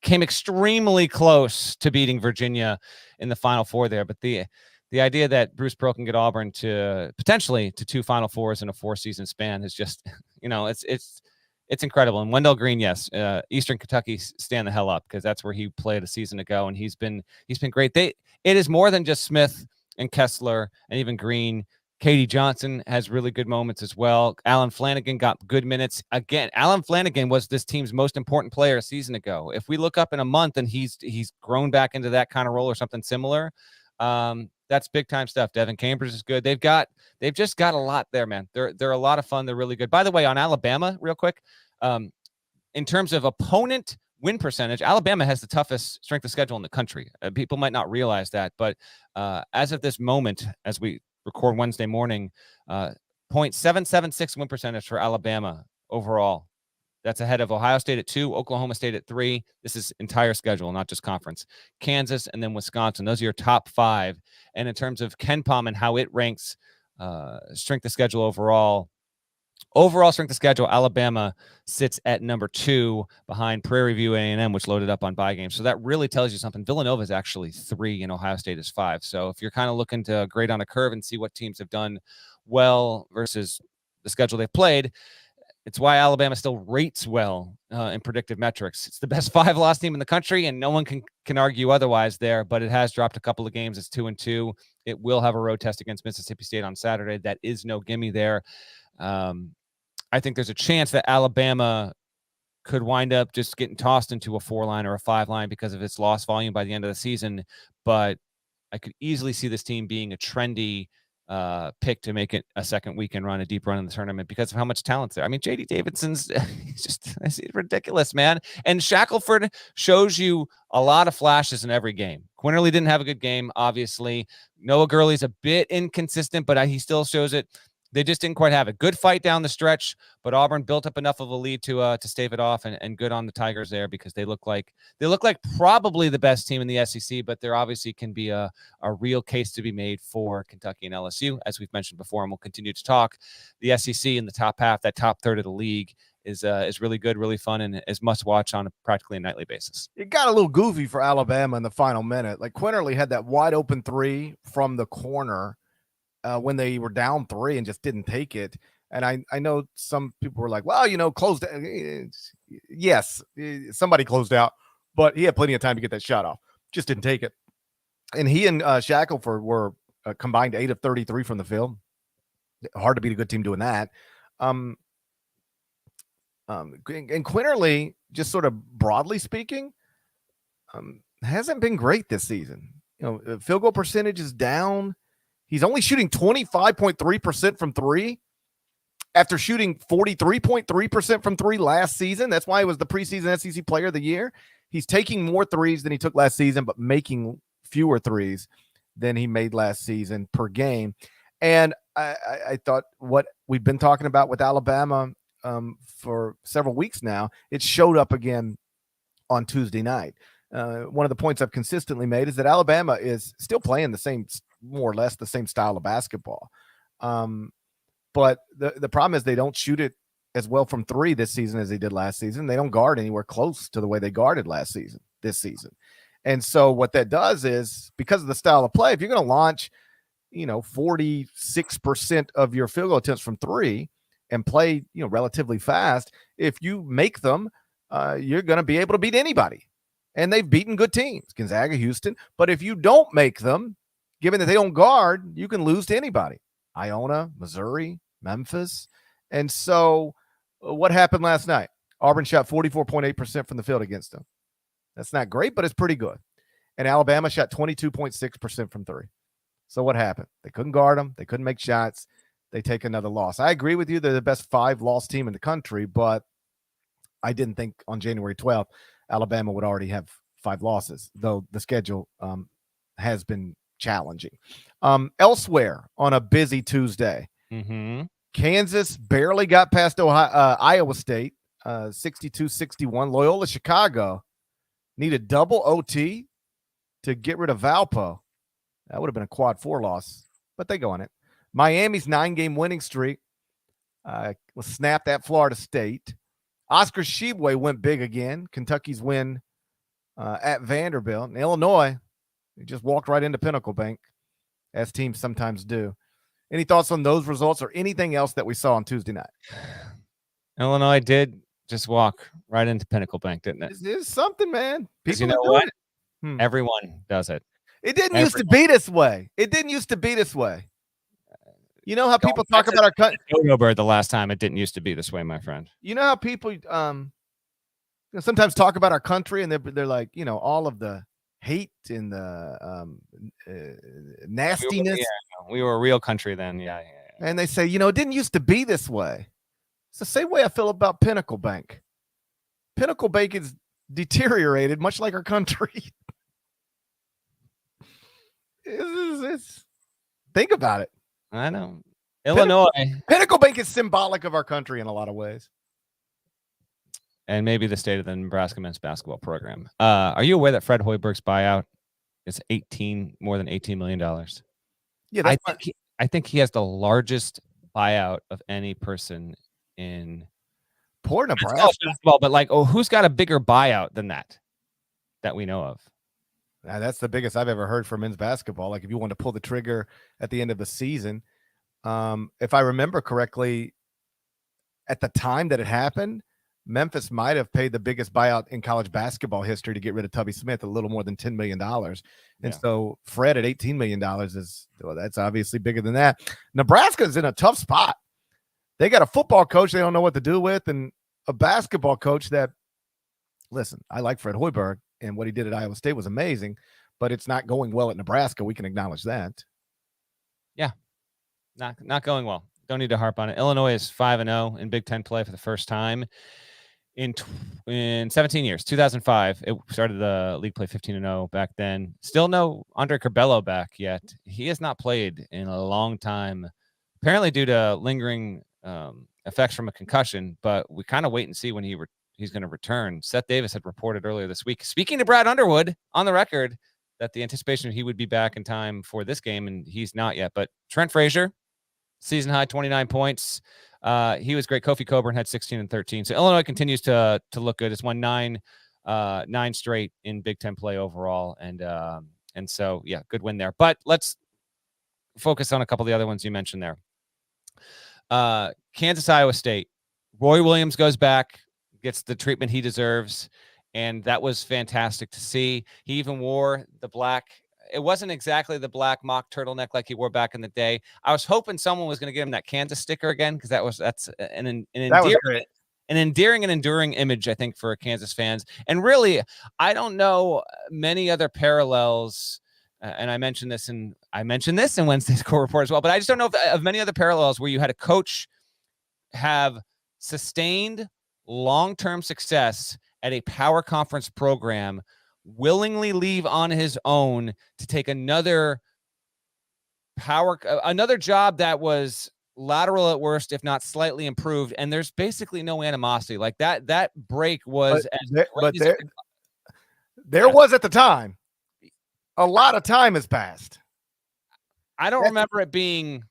came extremely close to beating Virginia in the Final Four there. But the idea that Bruce Pearl can get Auburn to potentially to 2 Final Fours in a 4-season span is just, it's incredible. And Wendell Green, yes, Eastern Kentucky, stand the hell up, because that's where he played a season ago, and he's been great. It is more than just Smith and Kessler and even Green. Katie Johnson has really good moments as well. Alan Flanagan got good minutes. Again, Alan Flanagan was this team's most important player a season ago. If we look up in a month and he's grown back into that kind of role or something similar, that's big time stuff. Devin Cambridge is good. They've just got a lot there, man. They're a lot of fun. They're really good. By the way, on Alabama, real quick, in terms of opponent win percentage, Alabama has the toughest strength of schedule in the country. People might not realize that, but as of this moment, as we record Wednesday morning, 0.776 win percentage for Alabama overall. That's ahead of Ohio State at 2, Oklahoma State at 3. This is entire schedule, not just conference. Kansas and then Wisconsin. Those are your top 5. And in terms of KenPom and how it ranks strength of schedule overall strength of schedule, Alabama sits at number 2 behind Prairie View A&M, which loaded up on bye games. So that really tells you something. Villanova is actually 3 and Ohio State is 5. So if you're kind of looking to grade on a curve and see what teams have done well versus the schedule they've played, it's why Alabama still rates well in predictive metrics. It's the best 5-loss team in the country, and no one can argue otherwise there, but it has dropped a couple of games. It's 2-2. It will have a road test against Mississippi State on Saturday. That is no gimme there. I think there's a chance that Alabama could wind up just getting tossed into a 4-line or a 5-line because of its loss volume by the end of the season. But I could easily see this team being a trendy pick to make it a second weekend run, a deep run in the tournament because of how much talent's there. I mean, J.D. Davidson's he's ridiculous, man. And Shackelford shows you a lot of flashes in every game. Quinterly didn't have a good game, obviously. Noah Gurley's a bit inconsistent, but he still shows it. They just didn't quite have a good fight down the stretch, but Auburn built up enough of a lead to stave it off, and good on the Tigers there, because they look like probably the best team in the SEC, but there obviously can be a real case to be made for Kentucky and LSU, as we've mentioned before, and we'll continue to talk. The SEC in the top half, that top third of the league, is really good, really fun, and is must watch on practically a nightly basis. It got a little goofy for Alabama in the final minute. Like Quinterly had that wide open 3 from the corner when they were down 3 and just didn't take it. And I know some people were like, well, closed. Yes, somebody closed out, but he had plenty of time to get that shot off. Just didn't take it. And he and Shackelford were combined 8 of 33 from the field. Hard to beat a good team doing that. And Quinterly, just sort of broadly speaking, hasn't been great this season. Field goal percentage is down. He's only shooting 25.3% from 3 after shooting 43.3% from 3 last season. That's why he was the preseason SEC Player of the Year. He's taking more threes than he took last season, but making fewer threes than he made last season per game. And I thought what we've been talking about with Alabama for several weeks now, it showed up again on Tuesday night. One of the points I've consistently made is that Alabama is still playing more or less the same style of basketball. But the problem is they don't shoot it as well from 3 this season as they did last season. They don't guard anywhere close to the way they guarded this season. And so what that does is, because of the style of play, if you're going to launch, 46% of your field goal attempts from 3 and play, relatively fast, if you make them, you're going to be able to beat anybody. And they've beaten good teams, Gonzaga, Houston. But if you don't make them, given that they don't guard, you can lose to anybody. Iona, Missouri, Memphis. And so what happened last night? Auburn shot 44.8% from the field against them. That's not great, but it's pretty good. And Alabama shot 22.6% from 3. So what happened? They couldn't guard them. They couldn't make shots. They take another loss. I agree with you. They're the best 5-loss team in the country, but I didn't think on January 12th, Alabama would already have 5 losses, though the schedule has been challenging. Elsewhere on a busy Tuesday, Kansas barely got past Iowa State, 62-61. Loyola Chicago needed double OT to get rid of Valpo. That would have been a quad 4 loss, but they go on it. Miami's 9-game winning streak was snapped at Florida State. Oscar Tshiebwe went big again. Kentucky's win at Vanderbilt. And Illinois, they just walked right into Pinnacle Bank, as teams sometimes do. Any thoughts on those results or anything else that we saw on Tuesday night? Illinois did just walk right into Pinnacle Bank, didn't it? It's something, man. People you know are doing what? Everyone does it. It didn't used to be this way. You know how people talk about our country? October, the last time it didn't used to be this way, my friend. You know how people sometimes talk about our country and they're like, all of the hate and the nastiness. We were a real country then. Yeah. And they say, it didn't used to be this way. It's the same way I feel about Pinnacle Bank. Pinnacle Bank is deteriorated, much like our country. Think about it. I know. Illinois. Pinnacle Bank is symbolic of our country in a lot of ways. And maybe the state of the Nebraska men's basketball program. Are you aware that Fred Hoiberg's buyout is more than $18 million? Yeah, I think he has the largest buyout of any person in poor Nebraska basketball. But who's got a bigger buyout than that we know of? That's the biggest I've ever heard for men's basketball. Like if you want to pull the trigger at the end of the season, if I remember correctly, at the time that it happened, Memphis might have paid the biggest buyout in college basketball history to get rid of Tubby Smith, a little more than $10 million. And so Fred at $18 million that's obviously bigger than that. Nebraska's in a tough spot. They got a football coach they don't know what to do with, and a basketball coach that, listen, I like Fred Hoiberg, and what he did at Iowa State was amazing, but it's not going well at Nebraska. We can acknowledge that. Yeah, not going well. Don't need to harp on it. Illinois is 5-0 in Big Ten play for the first time in 17 years. 2005, it started the league play 15-0 back then. Still no Andre Curbelo back yet. He has not played in a long time, apparently due to lingering effects from a concussion, but we kind of wait and see when he's going to return. Seth Davis had reported earlier this week, speaking to Brad Underwood on the record, that the anticipation he would be back in time for this game, and he's not yet. But Trent Frazier, season high 29 points. He was great. Kofi Coburn had 16 and 13. So Illinois continues to look good. It's won nine straight in Big Ten play overall, and so yeah, good win there. But let's focus on a couple of the other ones you mentioned there. Kansas, Iowa State. Roy Williams goes back, gets the treatment he deserves, and that was fantastic to see. He even wore the black. It wasn't exactly the black mock turtleneck like he wore back in the day. I was hoping someone was going to give him that Kansas sticker again, because that's an endearing and enduring image, I think, for Kansas fans. And really, I don't know many other parallels. And I mentioned this in Wednesday's Core Report as well. But I just don't know of many other parallels where you had a coach have sustained long-term success at a power conference program, willingly leave on his own to take another job that was lateral at worst, if not slightly improved. And there's basically no animosity like that. That break was, there was at the time. A lot of time has passed. I don't remember it being.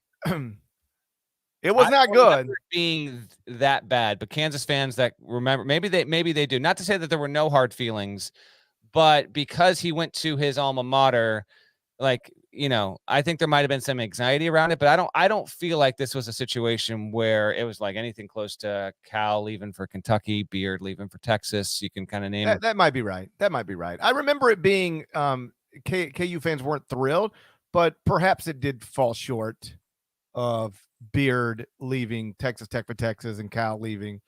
It was not good being that bad, but Kansas fans that remember, maybe they do. Not to say that there were no hard feelings, but because he went to his alma mater, I think there might have been some anxiety around it, but I don't feel like this was a situation where it was like anything close to Cal leaving for Kentucky, Beard leaving for Texas. You can kind of name it. That might be right. I remember it being KU fans weren't thrilled, but perhaps it did fall short of Beard leaving Texas Tech for Texas and Cal leaving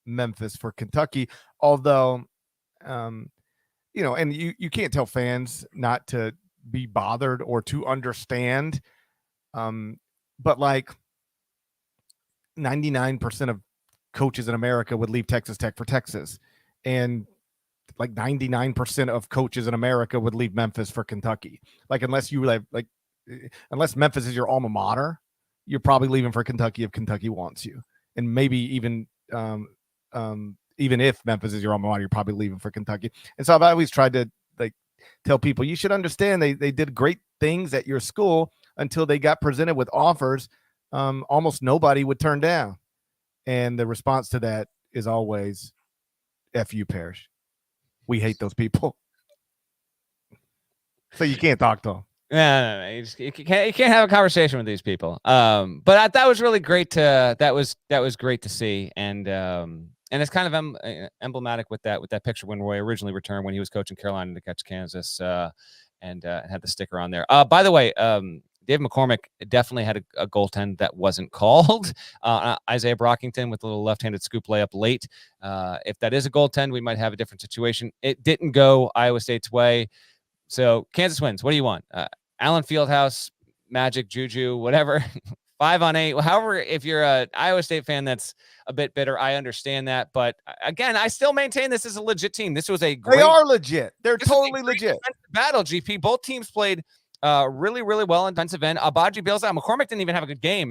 Memphis for Kentucky. Although, and you can't tell fans not to be bothered or to understand. But 99% of coaches in America would leave Texas Tech for Texas, and like 99% of coaches in America would leave Memphis for Kentucky. Like unless unless Memphis is your alma mater, you're probably leaving for Kentucky if Kentucky wants you, and maybe even if Memphis is your alma mater, you're probably leaving for Kentucky. And so I've always tried to like tell people you should understand they did great things at your school until they got presented with offers almost nobody would turn down. And the response to that is always, F you, Parrish. We hate those people. So you can't talk to them. No. You can't have a conversation with these people. But that was really great that was great to see. And it's kind of emblematic with that picture when Roy originally returned when he was coaching Carolina to catch Kansas and had the sticker on there. By the way, Dave McCormick definitely had a goaltend that wasn't called. Isaiah Brockington with a little left-handed scoop layup late. If that is a goaltend, we might have a different situation. It didn't go Iowa State's way. So Kansas wins. What do you want? Allen Fieldhouse, Magic, Juju, whatever. 5 on 8. However, if you're an Iowa State fan that's a bit bitter, I understand that. But again, I still maintain this is a legit team. This was a great. They are legit. They're totally legit. Battle, GP. Both teams played really, really well in defensive end. Abaji bails out. McCormick didn't even have a good game.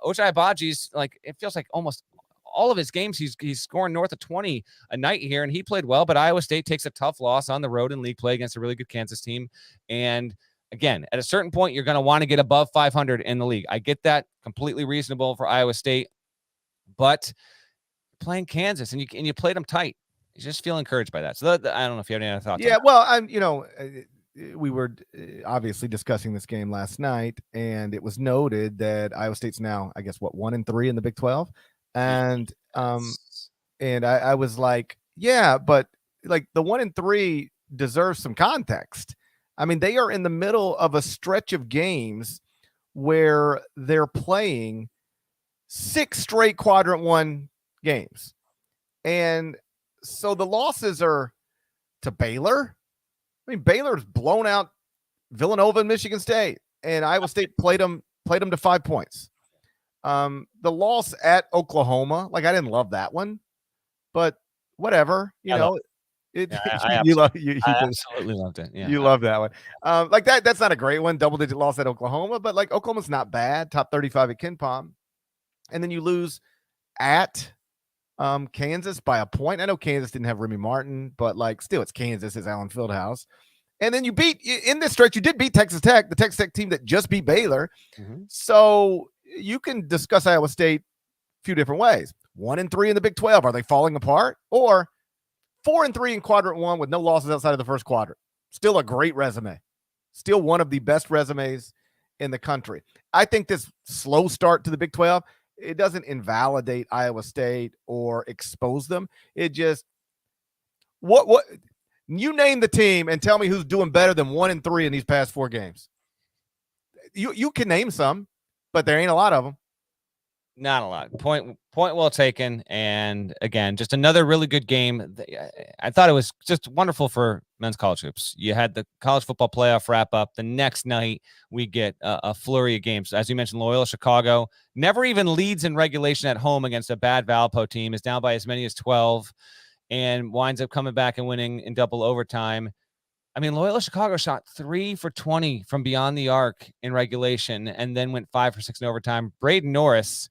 Ochai Abaji's it feels like almost all of his games he's scoring north of 20 a night here, and he played well. But Iowa State takes a tough loss on the road in league play against a really good Kansas team. And again, at a certain point, you're going to want to get above 500 in the league. I get that, completely reasonable for Iowa State, but playing Kansas and you played them tight. You just feel encouraged by that. So I don't know if you have any other thoughts. Yeah, well, we were obviously discussing this game last night, and it was noted that Iowa State's now, I guess, 1-3 in the Big 12, and I was like, yeah, but like the 1-3 deserves some context. I mean, they are in the middle of a stretch of games where they're playing 6 straight quadrant 1 games, and so the losses are to Baylor. I mean, Baylor's blown out Villanova and Michigan State, and Iowa State played them to 5 points. The loss at Oklahoma, I didn't love that one, but whatever, you I absolutely loved it. Yeah, you love that one. That's not a great one. Double-digit loss at Oklahoma, but Oklahoma's not bad. Top 35 at KenPom, and then you lose at Kansas by a point. I know Kansas didn't have Remy Martin, but still it's Kansas, it's Allen Fieldhouse. And then you in this stretch, you did beat Texas Tech, the Texas Tech team that just beat Baylor. Mm-hmm. So you can discuss Iowa State a few different ways. 1-3 in the Big 12. Are they falling apart? Or 4-3 in quadrant 1 with no losses outside of the first quadrant. Still a great resume. Still one of the best resumes in the country. I think this slow start to the Big 12, it doesn't invalidate Iowa State or expose them. It just what you name the team and tell me who's doing better than 1-3 in these past 4 games. You can name some, but there ain't a lot of them. Not a lot. Point well taken. And again, just another really good game. I thought it was just wonderful for men's college hoops. You had the college football playoff wrap up. The next night, we get a flurry of games. As you mentioned, Loyola Chicago never even leads in regulation at home against a bad Valpo team, is down by as many as 12 and winds up coming back and winning in double overtime. I mean, Loyola Chicago shot 3 for 20 from beyond the arc in regulation and then went 5 for 6 in overtime. Braden Norris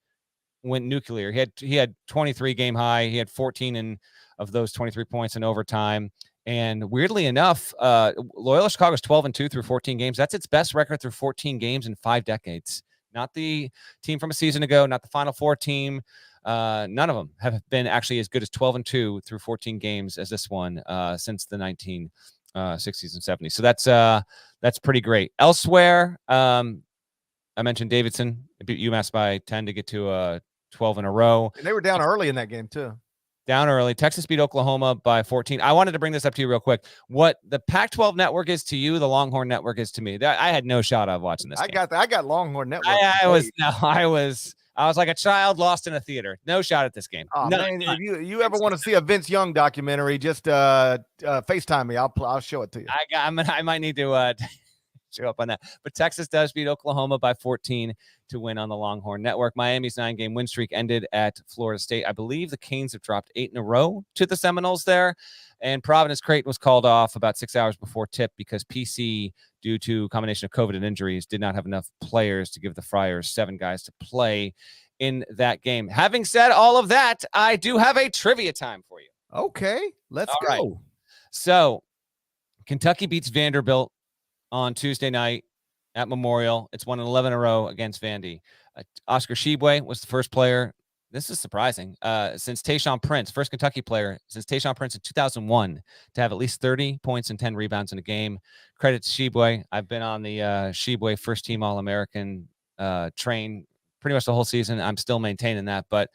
went nuclear. He had 23 game high. He had 14 of those 23 points in overtime. And weirdly enough, Loyola Chicago is 12-2 through 14 games. That's its best record through 14 games in 5 decades. Not the team from a season ago, not the Final Four team. None of them have been actually as good as 12-2 through 14 games as this one since the 1960s and 70s. So that's pretty great. Elsewhere, I mentioned Davidson beat UMass by 10 to get to 12 in a row. And they were down early in that game too. Down early. Texas beat Oklahoma by 14. I wanted to bring this up to you real quick. What the Pac-12 network is to you, the Longhorn network is to me. I had no shot of watching this game. I got Longhorn network. I was like a child lost in a theater. No shot at this game. Oh, no, man, if you ever want to see a Vince Young documentary, just FaceTime me. I'll show it to you. I might need to show up on that. But Texas does beat Oklahoma by 14 to win on the Longhorn Network. Miami's 9-game win streak ended at Florida State. I believe the Canes have dropped 8 in a row to the Seminoles there. And Providence Creighton was called off about 6 hours before tip because PC, due to a combination of COVID and injuries, did not have enough players to give the Friars 7 guys to play in that game. Having said all of that, I do have a trivia time for you. Okay, let's go. Right. So Kentucky beats Vanderbilt on Tuesday night at Memorial. It's won 11 in a row against Vandy. Oscar Tshiebwe was the first player. This is surprising. Since Tayshaun Prince, first Kentucky player since Tayshaun Prince in 2001 to have at least 30 points and 10 rebounds in a game. Credit to Tshiebwe. I've been on the Tshiebwe first team All-American train pretty much the whole season. I'm still maintaining that, but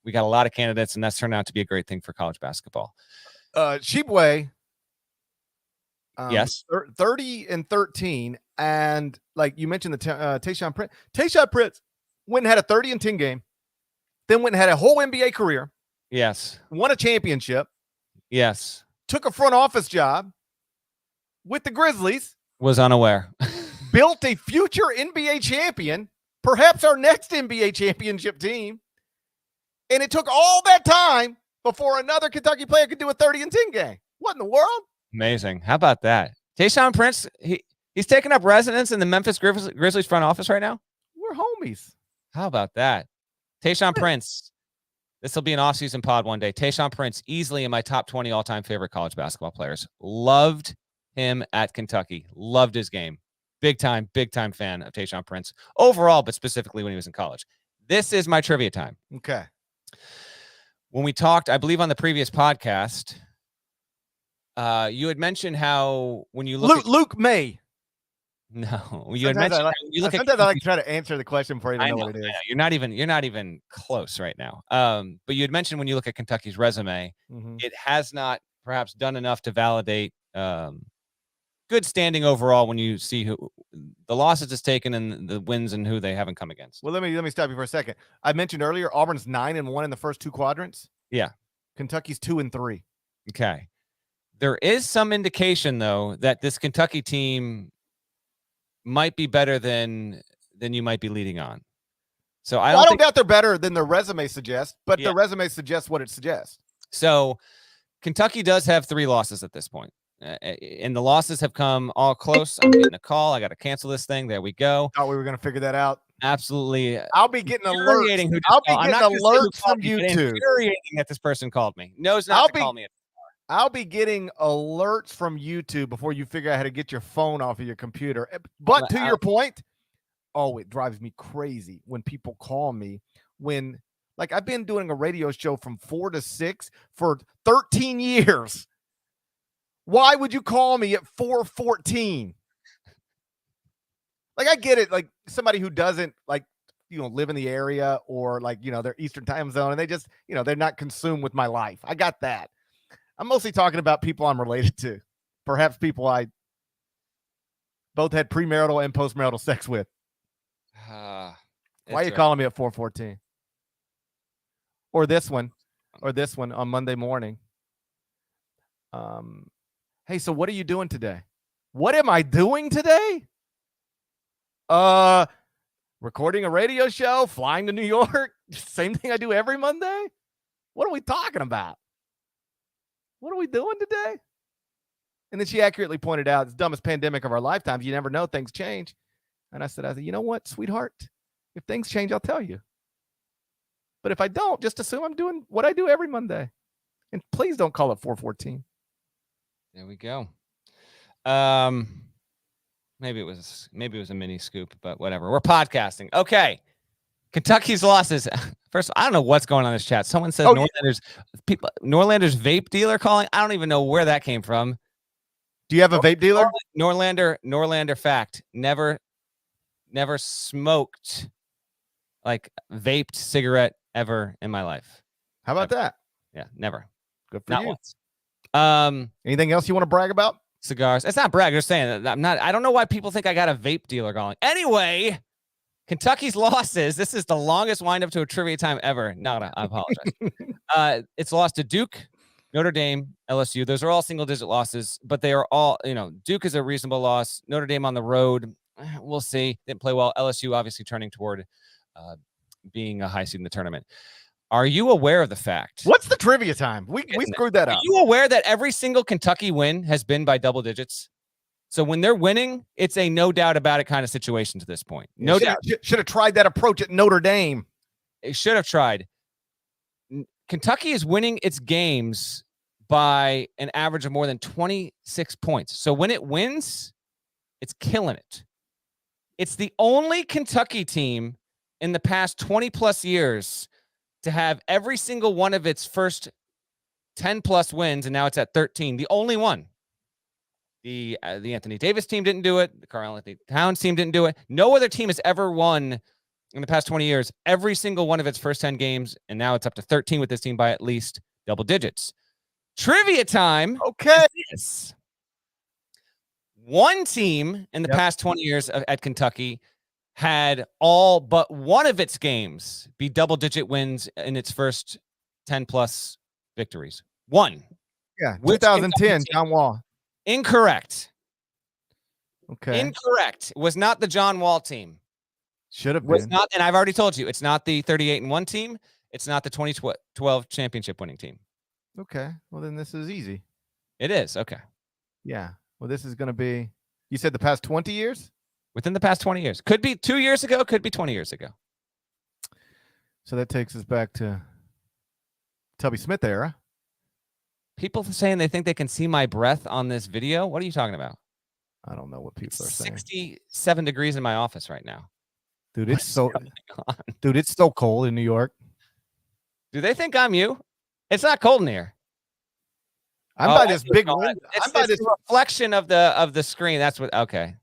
we got a lot of candidates, and that's turned out to be a great thing for college basketball. Tshiebwe, yes, 30 and 13, and like you mentioned, the Tayshaun Prince. Tayshaun Prince went and had a 30 and 10 game, then went and had a whole NBA career. Yes, won a championship. Yes, took a front office job with the Grizzlies. Was unaware. Built a future NBA champion, perhaps our next NBA championship team. And it took all that time before another Kentucky player could do a 30 and 10 game. What in the world? Amazing. How about that? Tayshaun Prince, he's taking up residence in the Memphis Grizzlies front office right now. We're homies. How about that? Tayshaun Prince. This will be an off-season pod one day. Tayshaun Prince, easily in my top 20 all-time favorite college basketball players. Loved him at Kentucky. Loved his game. Big time fan of Tayshaun Prince overall, but specifically when he was in college. This is my trivia time. Okay. When we talked, I believe on the previous podcast, you had mentioned how when you look at Luke May. No, you had mentioned sometimes I like to try to answer the question before you know what it is. You're not even close right now. But you had mentioned when you look at Kentucky's resume, it has not perhaps done enough to validate good standing overall when you see who the losses it's taken and the wins and who they haven't come against. Well, let me stop you for a second. I mentioned earlier Auburn's 9-1 in the first 2 quadrants. Yeah. Kentucky's 2-3. Okay. There is some indication though that this Kentucky team might be better than you might be leading on. So I don't doubt they're better than their resume suggests, but the resume suggests what it suggests. So Kentucky does have 3 losses at this point. And the losses have come all close. I'm getting a call. I got to cancel this thing. There we go. Thought we were going to figure that out. Absolutely. I'll be getting alerts. I'll be getting alerts from YouTube. Infuriating that this person called me. Knows not to call me. I'll be getting alerts from YouTube before you figure out how to get your phone off of your computer. But to your point, it drives me crazy when people call me when, like, I've been doing a radio show from 4 to 6 for 13 years. Why would you call me at 4:14? Like, I get it. Like, somebody who doesn't live in the area or their Eastern time zone, and they just, they're not consumed with my life. I got that. I'm mostly talking about people I'm related to, perhaps people I both had premarital and postmarital sex with. Why are you calling me at 4:14? Or this one on Monday morning. Hey, so what are you doing today? What am I doing today? Recording a radio show, flying to New York. Same thing I do every Monday. What are we talking about? What are we doing today? And then she accurately pointed out, it's the dumbest pandemic of our lifetimes. You never know, things change. And I said, you know what, sweetheart? If things change, I'll tell you. But if I don't, just assume I'm doing what I do every Monday. And please don't call it 4:14. There we go. Maybe it was a mini scoop, but whatever. We're podcasting. Okay. Kentucky's losses. First, I don't know what's going on in this chat. Someone says Norlander's vape dealer calling. I don't even know where that came from. Do you have a vape dealer? Norlander fact. Never smoked vaped cigarette ever in my life. How about that? Yeah, never. Good for Not you. once. Anything else you want to brag about? Cigars. It's not brag. I'm just saying that I don't know why people think I got a vape dealer going. Anyway, Kentucky's losses. This is the longest wind up to a trivia time ever. No, I apologize. It's lost to Duke, Notre Dame, LSU, those are all single-digit losses, but they are all, Duke is a reasonable loss. Notre Dame on the road, we'll see. Didn't play well. LSU obviously turning toward being a high seed in the tournament. Are you aware of the fact? What's the trivia time? We screwed that up. Are you aware that every single Kentucky win has been by double digits? So when they're winning, it's a no doubt about it kind of situation to this point. No doubt. Should have tried that approach at Notre Dame. It should have tried. Kentucky is winning its games by an average of more than 26 points. So when it wins, it's killing it. It's the only Kentucky team in the past 20 plus years to have every single one of its first 10 plus wins, and now it's at 13. The only one. The Anthony Davis team didn't do it. The Karl-Anthony Towns team didn't do it. No other team has ever won in the past 20 years every single one of its first 10 games, and now it's up to 13 with this team by at least double digits. Trivia time. Okay. Yes. One team in the past 20 years at Kentucky had all but one of its games be double-digit wins in its first 10-plus victories. One. Yeah, 2010, John Wall. Incorrect. Okay. Incorrect. It was not the John Wall team. Should have been. Was not, and I've already told you, it's not the 38-1 team. It's not the 2012 championship winning team. Okay. Well, then this is easy. It is. Okay. Yeah. Well, this is going to be, you said the past 20 years? Within the past 20 years. Could be 2 years ago, could be 20 years ago. So that takes us back to Tubby Smith era. People saying they think they can see my breath on this video. What are you talking about? I don't know what people are saying. 67 degrees in my office right now. Dude, it's so cold in New York. Do they think I'm you? It's not cold in here. I'm by this big window. It's by this reflection of the screen. That's what. Okay.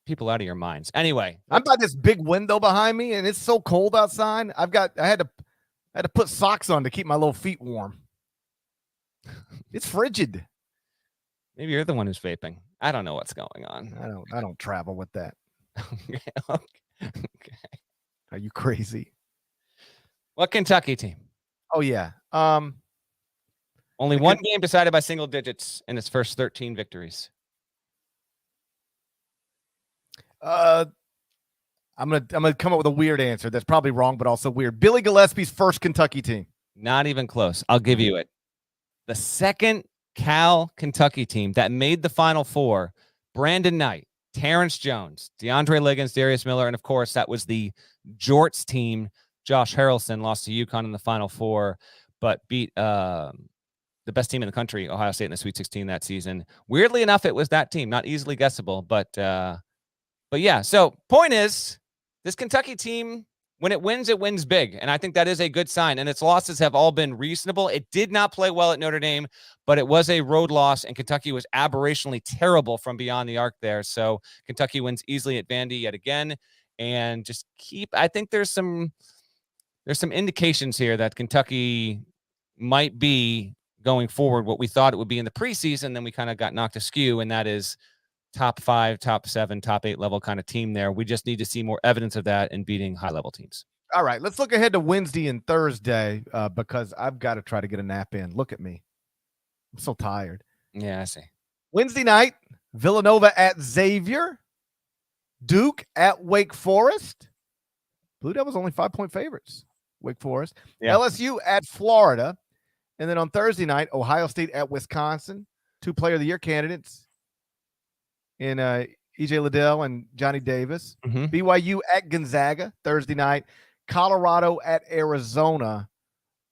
People out of your minds. Anyway, I'm by this big window behind me, and it's so cold outside. I had to put socks on to keep my little feet warm. It's frigid. Maybe you're the one who's vaping. I don't know what's going on. I don't travel with that. Okay. Are you crazy? What Kentucky team? Oh yeah. Only one game decided by single digits in its first 13 victories. I'm gonna come up with a weird answer that's probably wrong, but also weird. Billy Gillespie's first Kentucky team. Not even close. I'll give you it. The second Cal Kentucky team that made the Final Four, Brandon Knight, Terrence Jones, DeAndre Liggins, Darius Miller, and of course that was the Jorts team. Josh Harrelson lost to UConn in the Final Four, but beat the best team in the country, Ohio State, in the Sweet 16 that season. Weirdly enough, it was that team. Not easily guessable, but yeah. So point is, this Kentucky team, when it wins big. And I think that is a good sign. And its losses have all been reasonable. It did not play well at Notre Dame, but it was a road loss, and Kentucky was aberrationally terrible from beyond the arc there. So Kentucky wins easily at Vandy yet again. And just I think there's some indications here that Kentucky might be going forward what we thought it would be in the preseason. Then we kind of got knocked askew, and that is top 5, top 7, top 8 level kind of team there. We just need to see more evidence of that in beating high level teams. All right, let's look ahead to Wednesday and Thursday because I've got to try to get a nap in. Look at me. I'm so tired. Yeah, I see. Wednesday night, Villanova at Xavier. Duke at Wake Forest. Blue Devils only 5-point favorites. Wake Forest. Yeah. LSU at Florida. And then on Thursday night, Ohio State at Wisconsin. 2 Player of the Year candidates in E.J. Liddell and Johnny Davis. Mm-hmm. BYU at Gonzaga Thursday night. Colorado at Arizona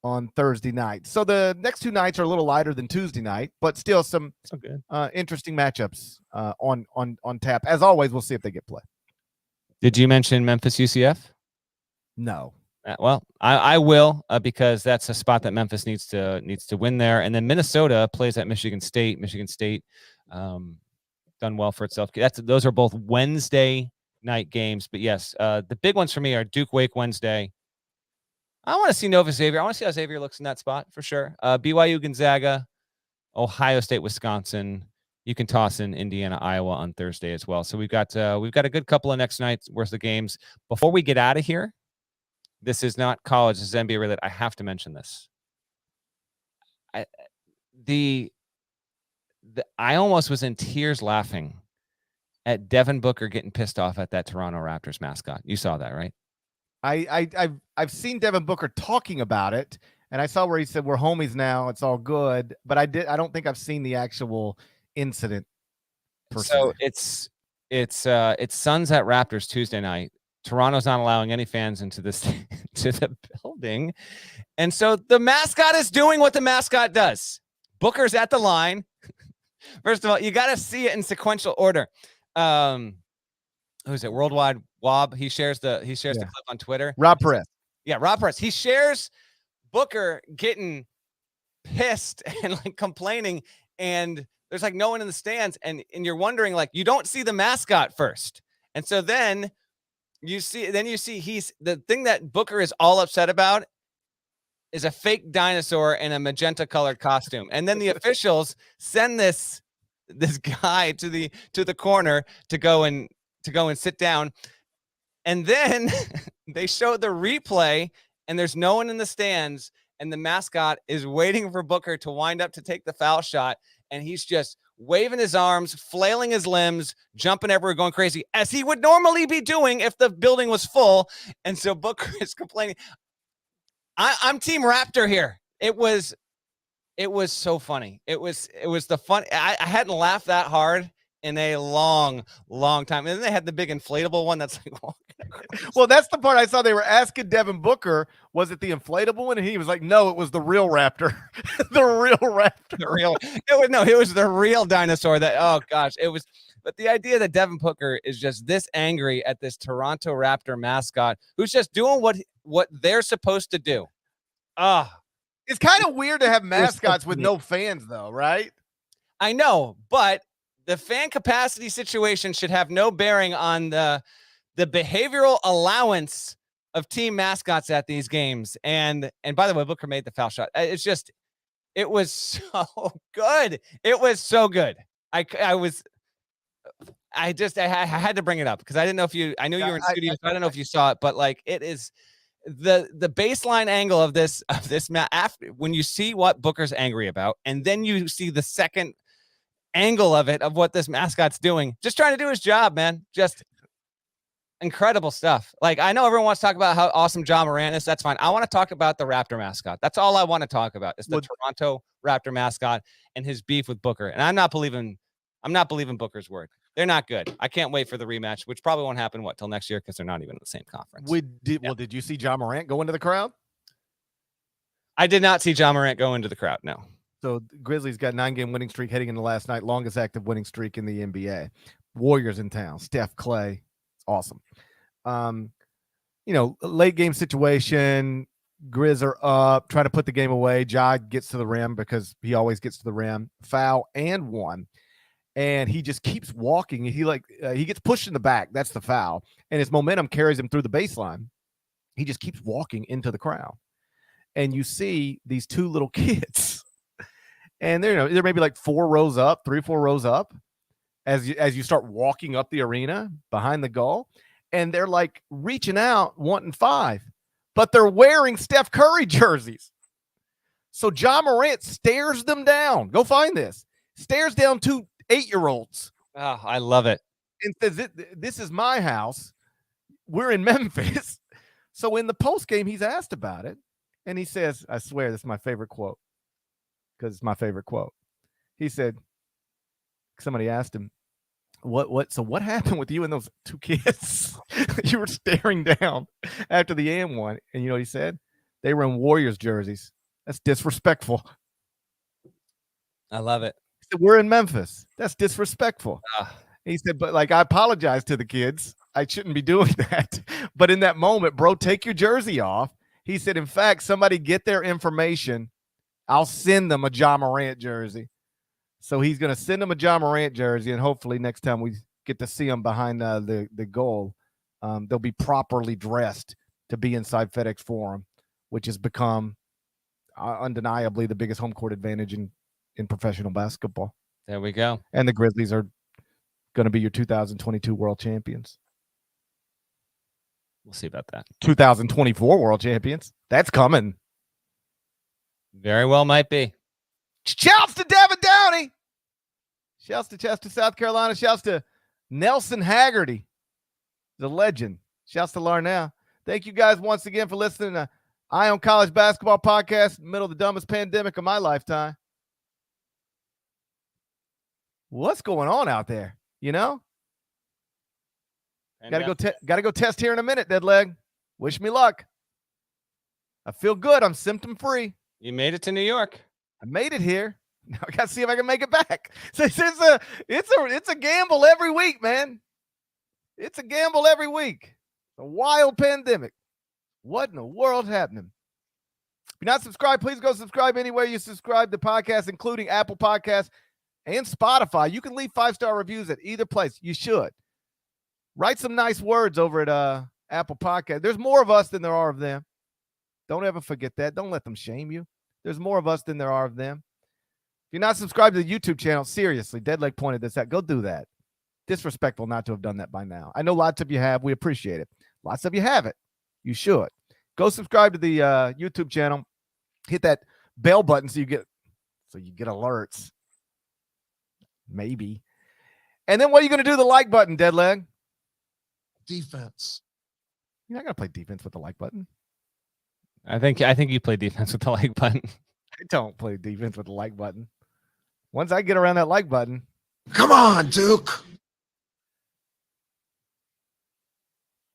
on Thursday night. So the next 2 nights are a little lighter than Tuesday night, but still some interesting matchups on tap. As always, we'll see if they get play. Did you mention Memphis UCF? No. Well, I will because that's a spot that Memphis needs to win there. And then Minnesota plays at Michigan State. Michigan State done well for itself. Those are both Wednesday night games. But yes, the big ones for me are Duke Wake Wednesday. I want to see Nova Xavier. I want to see how Xavier looks in that spot for sure. BYU Gonzaga, Ohio State Wisconsin. You can toss in Indiana Iowa on Thursday as well. So we've got a good couple of next nights worth of games. Before we get out of here, this is not college. This is NBA related. I have to mention this. I almost was in tears laughing at Devin Booker getting pissed off at that Toronto Raptors mascot. You saw that, right? I've seen Devin Booker talking about it, and I saw where he said we're homies now, it's all good. But I don't think I've seen the actual incident per So se. it's Suns at Raptors Tuesday night. Toronto's not allowing any fans into this to the building, and so the mascot is doing what the mascot does. Booker's at the line. First of all, you got to see it in sequential order. Who's it? Worldwide Wob. He shares the clip on Twitter. Rob Perez. Yeah, Rob Perez. He shares Booker getting pissed and like complaining, and there's like no one in the stands, and you're wondering, like, you don't see the mascot first, and so then you see he's the thing that Booker is all upset about is a fake dinosaur in a magenta colored costume, and then the officials send this guy to the corner to go and sit down, and then they show the replay, and there's no one in the stands, and the mascot is waiting for Booker to wind up to take the foul shot, and he's just waving his arms, flailing his limbs, jumping everywhere, going crazy, as he would normally be doing if the building was full. And so Booker is complaining. I'm Team Raptor here. It was so funny. It was the fun. I hadn't laughed that hard in a long time. And then they had the big inflatable one that's like, well, that's the part I saw. They were asking Devin Booker, was it the inflatable one? And he was like, no, it was the real Raptor. The real Raptor. It was the real dinosaur that, oh gosh, it was. But the idea that Devin Booker is just this angry at this Toronto Raptor mascot who's just doing what they're supposed to do. It's kind of weird to have mascots with no fans, though, right? I know, but the fan capacity situation should have no bearing on the behavioral allowance of team mascots at these games. And by the way, Booker made the foul shot. It was so good. It was so good. I had to bring it up because I didn't know if I knew you were in studio, so I don't know if you saw it, but like, it is the baseline angle of this after when you see what Booker's angry about, and then you see the second angle of it, of what this mascot's doing, just trying to do his job, man. Just incredible stuff. Like, I know everyone wants to talk about how awesome Ja Morant is. That's fine. I want to talk about the Raptor mascot. That's all I want to talk about. Is the Toronto Raptor mascot and his beef with Booker. And I'm not believing Booker's word. They're not good. I can't wait for the rematch, which probably won't happen till next year because they're not even in the same conference. Did you see Ja Morant go into the crowd? I did not see Ja Morant go into the crowd. No. So Grizzlies got 9-game winning streak heading into last night, longest active winning streak in the NBA. Warriors in town. Steph, Clay, it's awesome. Late game situation. Grizz are up, trying to put the game away. Ja gets to the rim because he always gets to the rim. Foul and one. And he just keeps walking. He gets pushed in the back. That's the foul. And his momentum carries him through the baseline. He just keeps walking into the crowd. And you see these two little kids. And they're maybe like 3 or 4 rows up as you start walking up the arena behind the goal. And they're like reaching out, wanting 5. But they're wearing Steph Curry jerseys. So Ja Morant stares them down. Go find this. Stares down 2 8-year-olds. Oh, I love it. And says, this is my house. We're in Memphis. So in the post game, he's asked about it. And he says, I swear this is my favorite quote. Because it's my favorite quote. He said, somebody asked him, so what happened with you and those 2 kids? You were staring down after the and one. And you know what he said? They were in Warriors jerseys. That's disrespectful. I love it. He said, we're in Memphis. That's disrespectful. He said, but like, I apologize to the kids. I shouldn't be doing that. But in that moment, bro, take your jersey off. He said, in fact, somebody get their information. I'll send them a Ja Morant jersey. So he's going to send them a Ja Morant jersey, and hopefully next time we get to see them behind the goal, they'll be properly dressed to be inside FedEx Forum, which has become undeniably the biggest home court advantage in professional basketball. There we go. And the Grizzlies are going to be your 2022 world champions. We'll see about that. 2024 world champions. That's coming. Very well might be. Shouts to Devin Downey. Shouts to Chester, South Carolina. Shouts to Nelson Haggerty, the legend. Shouts to Larnell. Thank you guys once again for listening to Eye on College Basketball Podcast, in the middle of the dumbest pandemic of my lifetime. What's going on out there? You know? Gotta go test here in a minute, dead leg. Wish me luck. I feel good. I'm symptom free. You made it to New York. I made it here. Now I gotta see if I can make it back. So it's a gamble every week, man. It's a gamble every week. A wild pandemic. What in the world happening? If you're not subscribed, please go subscribe anywhere you subscribe to podcasts, including Apple Podcasts and Spotify. You can leave 5-star reviews at either place. You should. Write some nice words over at Apple Podcast. There's more of us than there are of them. Don't ever forget that. Don't let them shame you. There's more of us than there are of them. If you're not subscribed to the YouTube channel, seriously, Deadleg pointed this out. Go do that. Disrespectful not to have done that by now. I know lots of you have. We appreciate it. Lots of you haven't. You should. Go subscribe to the YouTube channel. Hit that bell button so you get alerts. Maybe. And then what are you going to do? The like button, Deadleg? Defense. You're not going to play defense with the like button. I think you play defense with the like button. I don't play defense with the like button. Once I get around that like button. Come on, Duke.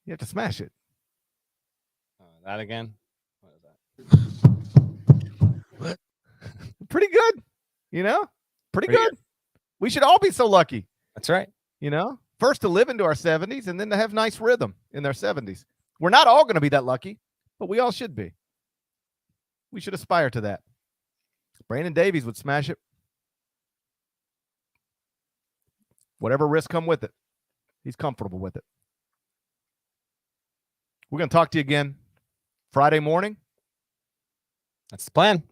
You have to smash it. That again? What is that? What? Pretty good. You know? Pretty good. We should all be so lucky. That's right. You know? First to live into our 70s and then to have nice rhythm in their 70s. We're not all going to be that lucky, but we all should be. We should aspire to that. Brandon Davies would smash it. Whatever risks come with it. He's comfortable with it. We're going to talk to you again Friday morning. That's the plan.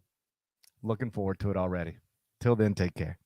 Looking forward to it already. Till then, take care.